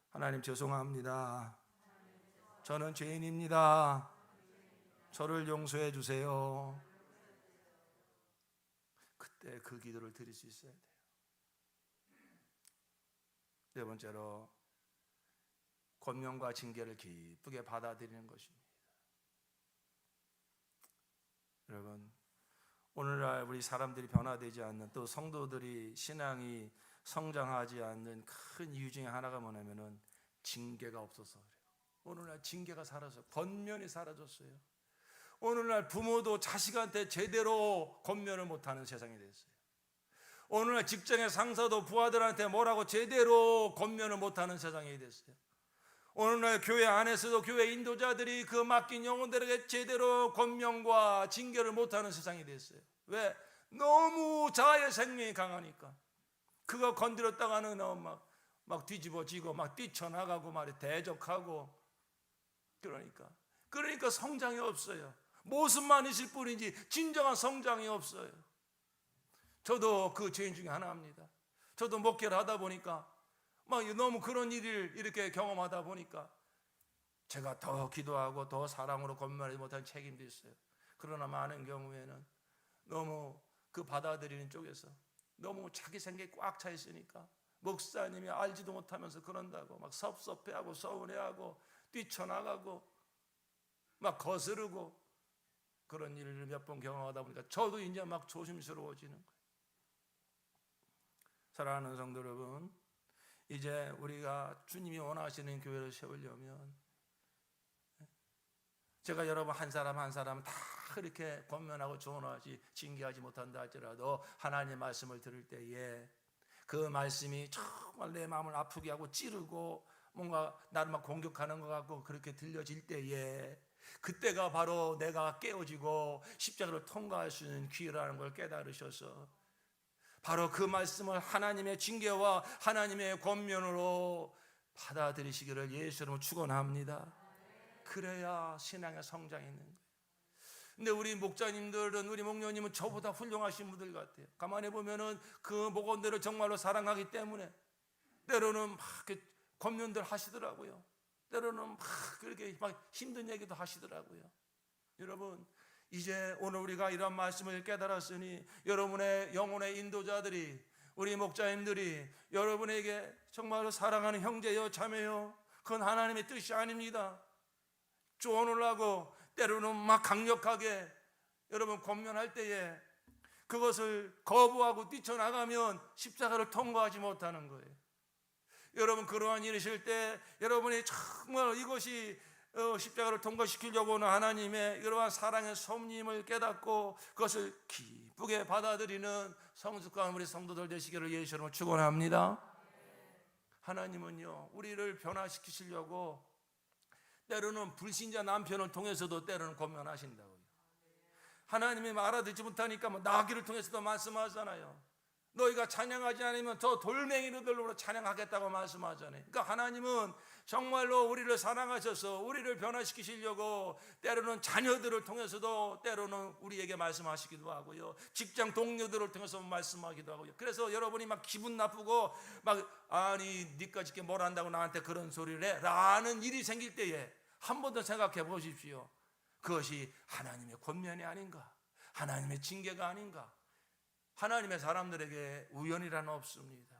하나님, 죄송합니다. 저는 죄인입니다. 저를 용서해 주세요. 그때 그 기도를 드릴 수 있어야 돼요. 네 번째로, 권면과 징계를 기쁘게 받아들이는 것입니다. 여러분, 오늘날 우리 사람들이 변화되지 않는, 또 성도들이 신앙이 성장하지 않는 큰 이유 중에 하나가 뭐냐면은 징계가 없어서 그래요. 오늘날 징계가 사라져, 권면이 사라졌어요. 오늘날 부모도 자식한테 제대로 권면을 못하는 세상이 됐어요. 오늘날 직장의 상사도 부하들한테 뭐라고 제대로 권면을 못하는 세상이 됐어요. 오늘날 교회 안에서도 교회 인도자들이 그 맡긴 영혼들에게 제대로 권면과 징계를 못하는 세상이 됐어요. 왜? 너무 자아의 생명이 강하니까. 그거 건드렸다가는 막 뒤집어지고 막 뛰쳐나가고 말이 대적하고. 그러니까 성장이 없어요. 모습만 있을 뿐이지 진정한 성장이 없어요. 저도 그 죄인 중에 하나입니다. 저도 목회를 하다 보니까 막 너무 그런 일을 이렇게 경험하다 보니까 제가 더 기도하고 더 사랑으로 권면하지 못한 책임도 있어요. 그러나 많은 경우에는 너무 그 받아들이는 쪽에서 너무 자기 생각이 꽉 차 있으니까 목사님이 알지도 못하면서 그런다고 막 섭섭해하고 서운해하고 뛰쳐나가고 막 거스르고 그런 일을 몇 번 경험하다 보니까 저도 이제 막 조심스러워지는 거예요. 사랑하는 성도 여러분, 이제 우리가 주님이 원하시는 교회를 세우려면 제가 여러분 한 사람 한 사람 다 그렇게 권면하고 조언하지 징계하지 못한다 할지라도 하나님의 말씀을 들을 때에 그 말씀이 정말 내 마음을 아프게 하고 찌르고 뭔가 나를 막 공격하는 것 같고 그렇게 들려질 때에 그때가 바로 내가 깨어지고 십자가를 통과할 수 있는 기회라는 걸 깨달으셔서 바로 그 말씀을 하나님의 징계와 하나님의 권면으로 받아들이시기를 예수님으로 축원합니다. 그래야 신앙의 성장이 있는 거예요. 근데 우리 목자님들은, 우리 목녀님은 저보다 훌륭하신 분들 같아요. 가만히 보면은 그 목원들을 정말로 사랑하기 때문에 때로는 막 권면들 하시더라고요. 때로는 막 그렇게 막 힘든 얘기도 하시더라고요. 여러분, 이제 오늘 우리가 이런 말씀을 깨달았으니 여러분의 영혼의 인도자들이, 우리 목자님들이 여러분에게 정말로 사랑하는 형제요 자매요, 그건 하나님의 뜻이 아닙니다. 조언을 때로는 막 강력하게 여러분 권면할 때에 그것을 거부하고 뛰쳐나가면 십자가를 통과하지 못하는 거예요. 여러분, 그러한 일이실 때 여러분이 정말 이것이 십자가를 통과시키려고 하는 하나님의 이러한 사랑의 섭리임을 깨닫고 그것을 기쁘게 받아들이는 성숙한 우리 성도들 되시기를 예수님으로 축원합니다. 하나님은요, 우리를 변화시키시려고 때로는 불신자 남편을 통해서도 때로는 권면하신다고요. 하나님이 알아듣지 못하니까 나귀를 통해서도 말씀하잖아요. 너희가 찬양하지 않으면 저 돌멩이들로 찬양하겠다고 말씀하잖아요. 그러니까 하나님은 정말로 우리를 사랑하셔서 우리를 변화시키시려고 때로는 자녀들을 통해서도 때로는 우리에게 말씀하시기도 하고요, 직장 동료들을 통해서 말씀하기도 하고요. 그래서 여러분이 막 기분 나쁘고 막 아니 니까 짓게 뭘 한다고 나한테 그런 소리를 해 라는 일이 생길 때에 한 번 더 생각해 보십시오. 그것이 하나님의 권면이 아닌가, 하나님의 징계가 아닌가. 하나님의 사람들에게 우연이란 없습니다.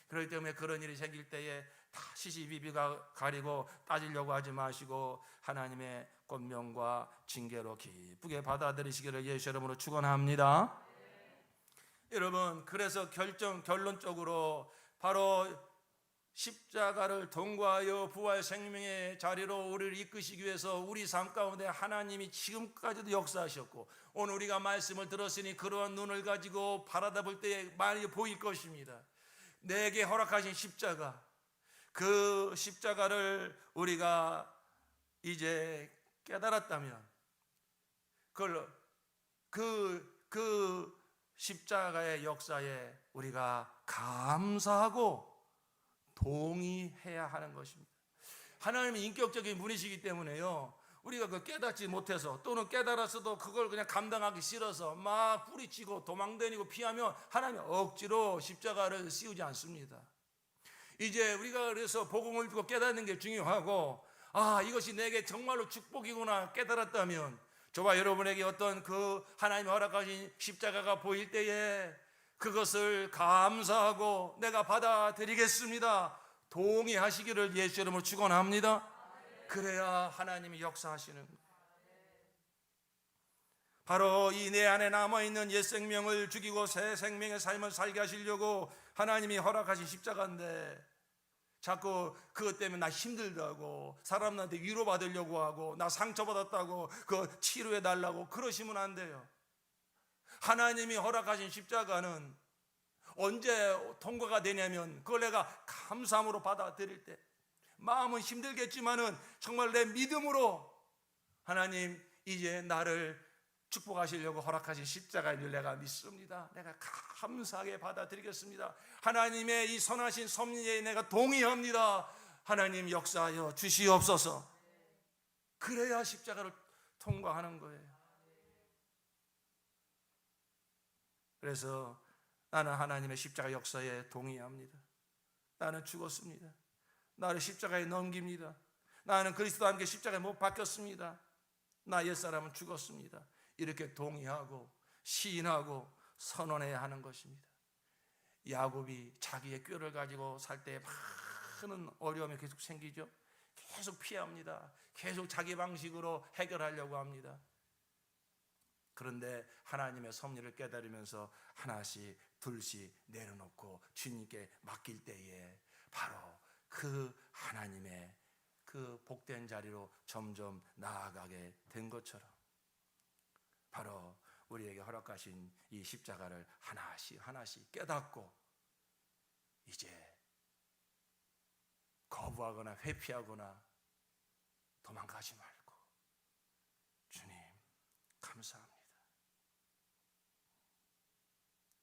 그렇기 때문에 그런 일이 생길 때에 다 시시비비가 가리고 따지려고 하지 마시고 하나님의 권면과 징계로 기쁘게 받아들이시기를 예수 이름으로 축원합니다. 여러분, 그래서 결론적으로 바로 십자가를 통과하여 부활 생명의 자리로 우리를 이끄시기 위해서 우리 삶 가운데 하나님이 지금까지도 역사하셨고, 오늘 우리가 말씀을 들었으니 그러한 눈을 가지고 바라다 볼 때에 많이 보일 것입니다. 내게 허락하신 십자가, 그 십자가를 우리가 이제 깨달았다면 그 십자가의 역사에 우리가 감사하고 동의해야 하는 것입니다. 하나님이 인격적인 분이시기 때문에요, 우리가 그 깨닫지 못해서 또는 깨달았어도 그걸 그냥 감당하기 싫어서 막 뿌리치고 도망다니고 피하면 하나님이 억지로 십자가를 씌우지 않습니다. 이제 우리가 그래서 복음을 듣고 깨닫는 게 중요하고, 아, 이것이 내게 정말로 축복이구나 깨달았다면 저와 여러분에게 어떤 그 하나님이 허락하신 십자가가 보일 때에 그것을 감사하고 내가 받아들이겠습니다 동의하시기를 예수 이름으로 축원합니다. 그래야 하나님이 역사하시는 거예요. 바로 이 내 안에 남아있는 옛 생명을 죽이고 새 생명의 삶을 살게 하시려고 하나님이 허락하신 십자가인데, 자꾸 그것 때문에 나 힘들다고 사람들한테 위로받으려고 하고 나 상처받았다고 그 치료해 달라고 그러시면 안 돼요. 하나님이 허락하신 십자가는 언제 통과가 되냐면 그걸 내가 감사함으로 받아들일 때, 마음은 힘들겠지만은 정말 내 믿음으로 하나님 이제 나를 축복하시려고 허락하신 십자가인 줄 내가 믿습니다. 내가 감사하게 받아들이겠습니다. 하나님의 이 선하신 섭리에 내가 동의합니다. 하나님 역사하여 주시옵소서. 그래야 십자가를 통과하는 거예요. 그래서 나는 하나님의 십자가 역사에 동의합니다. 나는 죽었습니다. 나를 십자가에 넘깁니다. 나는 그리스도와 함께 십자가에 못 박혔습니다. 나 옛사람은 죽었습니다. 이렇게 동의하고 시인하고 선언해야 하는 것입니다. 야곱이 자기의 꾀를 가지고 살 때 많은 어려움이 계속 생기죠. 계속 피합니다. 계속 자기 방식으로 해결하려고 합니다. 그런데 하나님의 섭리를 깨달으면서 하나씩 둘씩 내려놓고 주님께 맡길 때에 바로 그 하나님의 그 복된 자리로 점점 나아가게 된 것처럼, 바로 우리에게 허락하신 이 십자가를 하나씩 깨닫고 이제 거부하거나 회피하거나 도망가지 말고, 주님 감사합니다.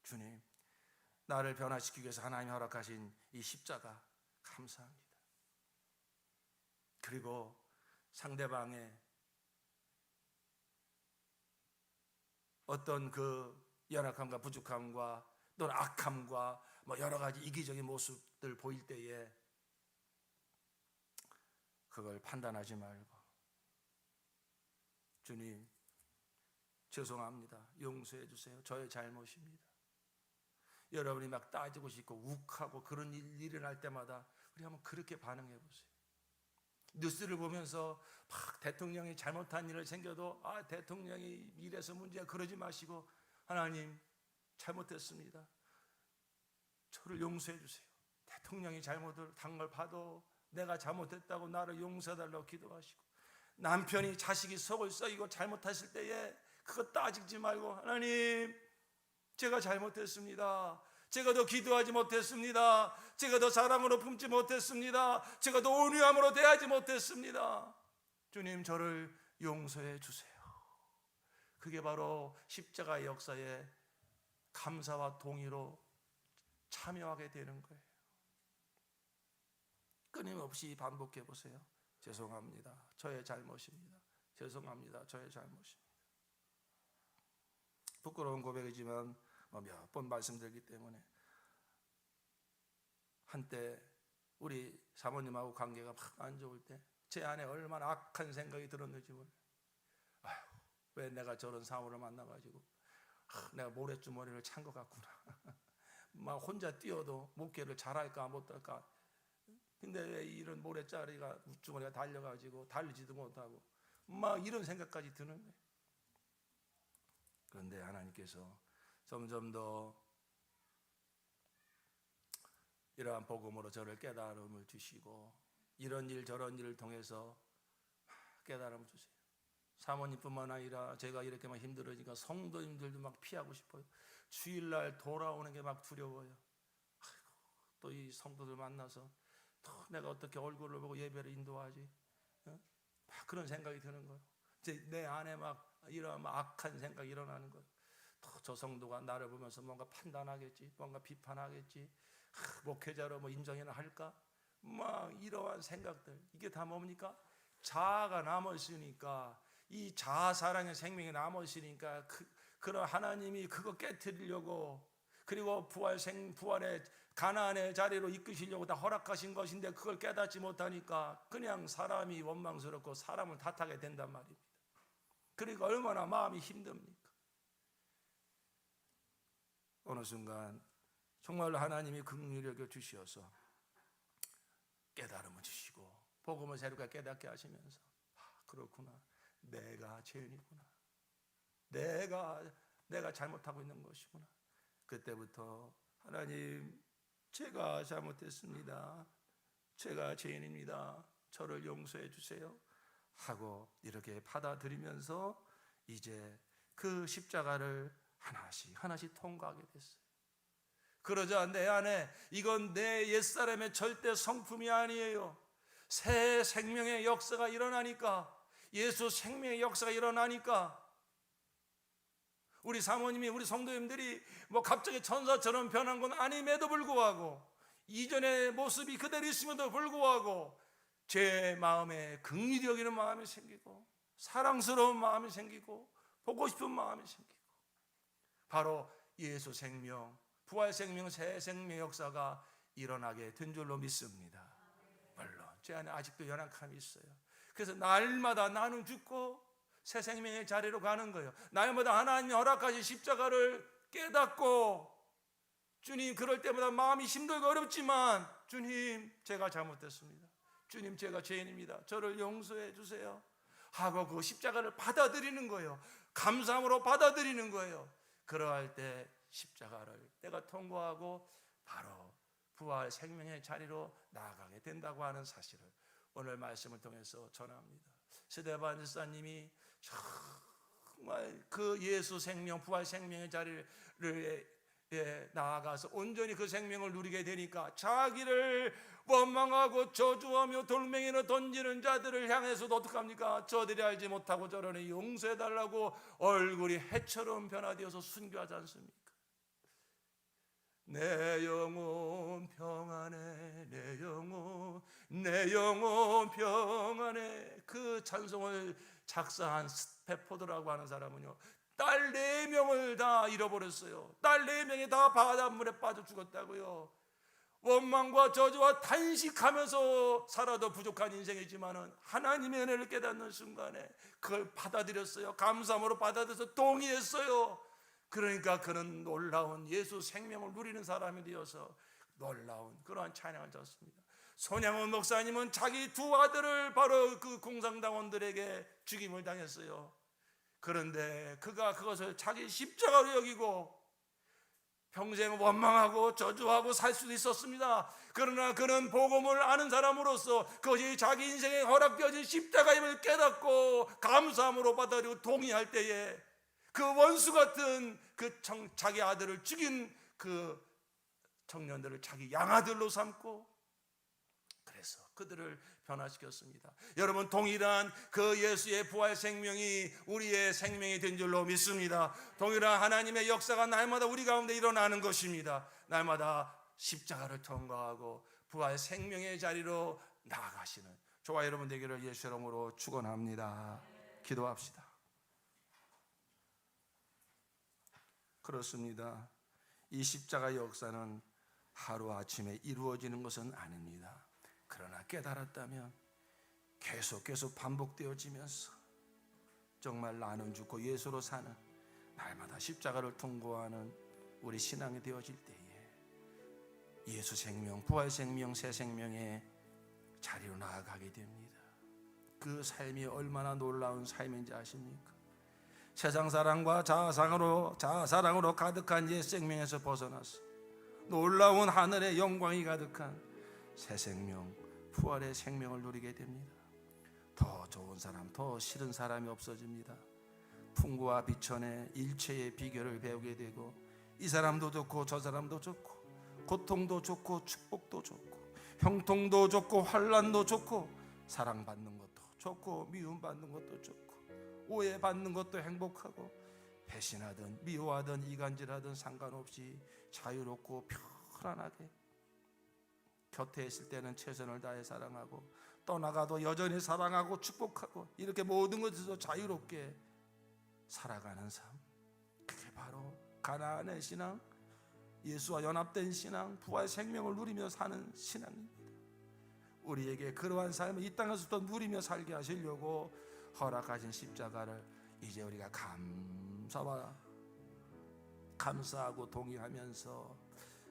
주님, 나를 변화시키기 위해서 하나님이 허락하신 이 십자가 감사합니다. 그리고 상대방의 어떤 그 연약함과 부족함과 또는 악함과 뭐 여러 가지 이기적인 모습들 보일 때에 그걸 판단하지 말고, 주님 죄송합니다, 용서해 주세요, 저의 잘못입니다. 여러분이 막 따지고 싶고 욱하고 그런 일이 일어날 때마다 우리 한번 그렇게 반응해 보세요. 뉴스를 보면서 막 대통령이 잘못한 일을 생겨도 대통령이 이래서 문제야 그러지 마시고, 하나님 잘못했습니다, 저를 용서해 주세요. 대통령이 잘못을 한 걸 봐도 내가 잘못했다고 나를 용서해달라고 기도하시고, 남편이 자식이 속을 썩이고 잘못했을 때에 그거 따지지 말고, 하나님 제가 잘못했습니다. 제가 더 기도하지 못했습니다. 제가 더 사랑으로 품지 못했습니다. 제가 더 온유함으로 대하지 못했습니다. 주님 저를 용서해 주세요. 그게 바로 십자가의 역사에 감사와 동의로 참여하게 되는 거예요. 끊임없이 반복해 보세요. 죄송합니다. 저의 잘못입니다. 죄송합니다. 저의 잘못입니다. 부끄러운 고백이지만 몇 번 말씀드리기 때문에 한때 우리 사모님하고 관계가 막 안 좋을 때 제 안에 얼마나 악한 생각이 들었는지 몰라요. 아휴, 왜 내가 저런 사모를 만나가지고 내가 모래주머니를 찬 것 같구나. 막 혼자 뛰어도 목회를 잘할까 못할까. 근데 왜 이런 모래자리가 주머니가 달려가지고 달리지도 못하고 막 이런 생각까지 드는 거예요. 그런데 하나님께서 점점 더 이러한 복음으로 저를 깨달음을 주시고 이런 일 저런 일을 통해서 깨달음을 주세요. 사모님뿐만 아니라 제가 이렇게 막 힘들어지니까 성도님들도 막 피하고 싶어요. 주일날 돌아오는 게 막 두려워요. 또 이 성도들 만나서 또 내가 어떻게 얼굴을 보고 예배를 인도하지? 막 그런 생각이 드는 거예요. 내 안에 막 이런 막 악한 생각이 일어나는 거예요. 또 저 성도가 나를 보면서 뭔가 판단하겠지, 뭔가 비판하겠지, 목회자로 뭐 인정이나 할까? 막 이러한 생각들, 이게 다 뭡니까? 자아가 남아있으니까, 이 자아 사랑의 생명이 남아있으니까 그런 하나님이 그거 깨트리려고, 그리고 부활의 가나안의 자리로 이끄시려고 다 허락하신 것인데 그걸 깨닫지 못하니까 그냥 사람이 원망스럽고 사람을 탓하게 된단 말입니다. 그러니까 얼마나 마음이 힘듭니까? 어느 순간 정말로 하나님이 긍휼히 여겨 주시어서 깨달음을 주시고 복음을 새롭게 깨닫게 하시면서 그렇구나, 내가 죄인이구나, 내가 잘못하고 있는 것이구나. 그때부터 하나님, 제가 잘못했습니다. 제가 죄인입니다. 저를 용서해 주세요 하고 이렇게 받아들이면서 이제 그 십자가를 하나씩 통과하게 됐어요. 그러자 내 안에 이건 내 옛사람의 절대 성품이 아니에요. 새 생명의 역사가 일어나니까, 예수 생명의 역사가 일어나니까 우리 사모님이, 우리 성도님들이 뭐 갑자기 천사처럼 변한 건 아님에도 불구하고, 이전의 모습이 그대로 있음에도 불구하고 제 마음에 긍휼히 여기는 마음이 생기고 사랑스러운 마음이 생기고 보고 싶은 마음이 생기고, 바로 예수 생명, 부활 생명, 새 생명 역사가 일어나게 된 줄로 믿습니다. 물론 제 안에 아직도 연약함이 있어요. 그래서 날마다 나는 죽고 새 생명의 자리로 가는 거예요. 날마다 하나님이 허락하신 십자가를 깨닫고, 주님, 그럴 때마다 마음이 힘들고 어렵지만, 주님, 제가 잘못했습니다. 주님, 제가 죄인입니다. 저를 용서해 주세요 하고 그 십자가를 받아들이는 거예요. 감사함으로 받아들이는 거예요. 그러할 때 십자가를 내가 통과하고 바로 부활 생명의 자리로 나아가게 된다고 하는 사실을 오늘 말씀을 통해서 전합니다. 스데반 집사님이 정말 그 예수 생명, 부활 생명의 자리를 나아가서 온전히 그 생명을 누리게 되니까 자기를 원망하고 저주하며 돌멩이로 던지는 자들을 향해서도 어떡합니까? 저들이 알지 못하고 저러니 용서해달라고 얼굴이 해처럼 변화되어서 순교하지 않습니까? 내 영혼 평안해, 내 영혼 평안해. 그 찬송을 작사한 스테포드라고 하는 사람은요, 딸 4명을 다 잃어버렸어요. 딸 4명이 다 바닷물에 빠져 죽었다고요. 원망과 저주와 탄식하면서 살아도 부족한 인생이지만은 하나님의 은혜를 깨닫는 순간에 그걸 받아들였어요. 감사함으로 받아들여서 동의했어요. 그러니까 그는 놀라운 예수 생명을 누리는 사람이 되어서 놀라운 그러한 찬양을 졌습니다. 손양원 목사님은 자기 2 아들을 바로 그 공산당원들에게 죽임을 당했어요. 그런데 그가 그것을 자기 십자가로 여기고 평생 원망하고 저주하고 살 수도 있었습니다. 그러나 그는 복음을 아는 사람으로서 그것이 자기 인생에 허락되어진 십자가임을 깨닫고 감사함으로 받아들이고 동의할 때에 그 원수 같은 자기 아들을 죽인 그 청년들을 자기 양아들로 삼고, 그래서 그들을 변화시켰습니다. 여러분, 동일한 그 예수의 부활 생명이 우리의 생명이 된 줄로 믿습니다. 동일한 하나님의 역사가 날마다 우리 가운데 일어나는 것입니다. 날마다 십자가를 통과하고 부활 생명의 자리로 나아가시는 저와 여러분 되기를 예수 이름으로 축원합니다. 기도합시다. 그렇습니다. 이 십자가 역사는 하루아침에 이루어지는 것은 아닙니다. 그러나 깨달았다면 계속 반복되어지면서 정말 나는 죽고 예수로 사는 날마다 십자가를 통과하는 우리 신앙이 되어질 때에 예수 생명, 부활 생명, 새 생명의 자리로 나아가게 됩니다. 그 삶이 얼마나 놀라운 삶인지 아십니까? 세상 사랑과 자아사랑으로 가득한 옛 생명에서 벗어나서 놀라운 하늘의 영광이 가득한 새 생명, 부활의 생명을 누리게 됩니다. 더 좋은 사람, 더 싫은 사람이 없어집니다. 풍부와 비천의 일체의 비결을 배우게 되고 이 사람도 좋고 저 사람도 좋고 고통도 좋고 축복도 좋고 형통도 좋고 환난도 좋고 사랑받는 것도 좋고 미움받는 것도 좋고 오해받는 것도 행복하고 배신하든 미워하든 이간질하든 상관없이 자유롭고 편안하게 곁에 있을 때는 최선을 다해 사랑하고 떠나가도 여전히 사랑하고 축복하고 이렇게 모든 것에서 자유롭게 살아가는 삶, 그게 바로 가나안의 신앙, 예수와 연합된 신앙, 부활 생명을 누리며 사는 신앙입니다. 우리에게 그러한 삶을 이 땅에서부터 누리며 살게 하시려고 허락하신 십자가를 이제 우리가 감사하고 동의하면서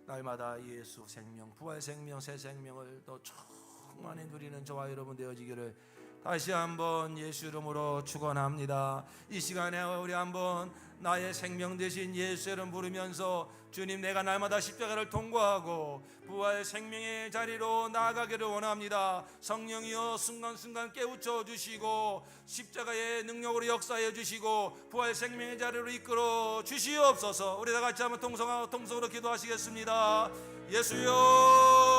날마다 예수 생명, 부활 생명, 새 생명을 더 충만히 누리는 저와 여러분 되어지기를 다시 한번 예수 이름으로 축원합니다. 이 시간에 우리 한번 나의 생명 되신 예수 이름 부르면서 주님, 내가 날마다 십자가를 통과하고 부활 생명의 자리로 나아가기를 원합니다. 성령이여 순간순간 깨우쳐 주시고 십자가의 능력으로 역사해 주시고 부활 생명의 자리로 이끌어 주시옵소서. 우리 다 같이 한번 통성으로 기도하시겠습니다. 예수여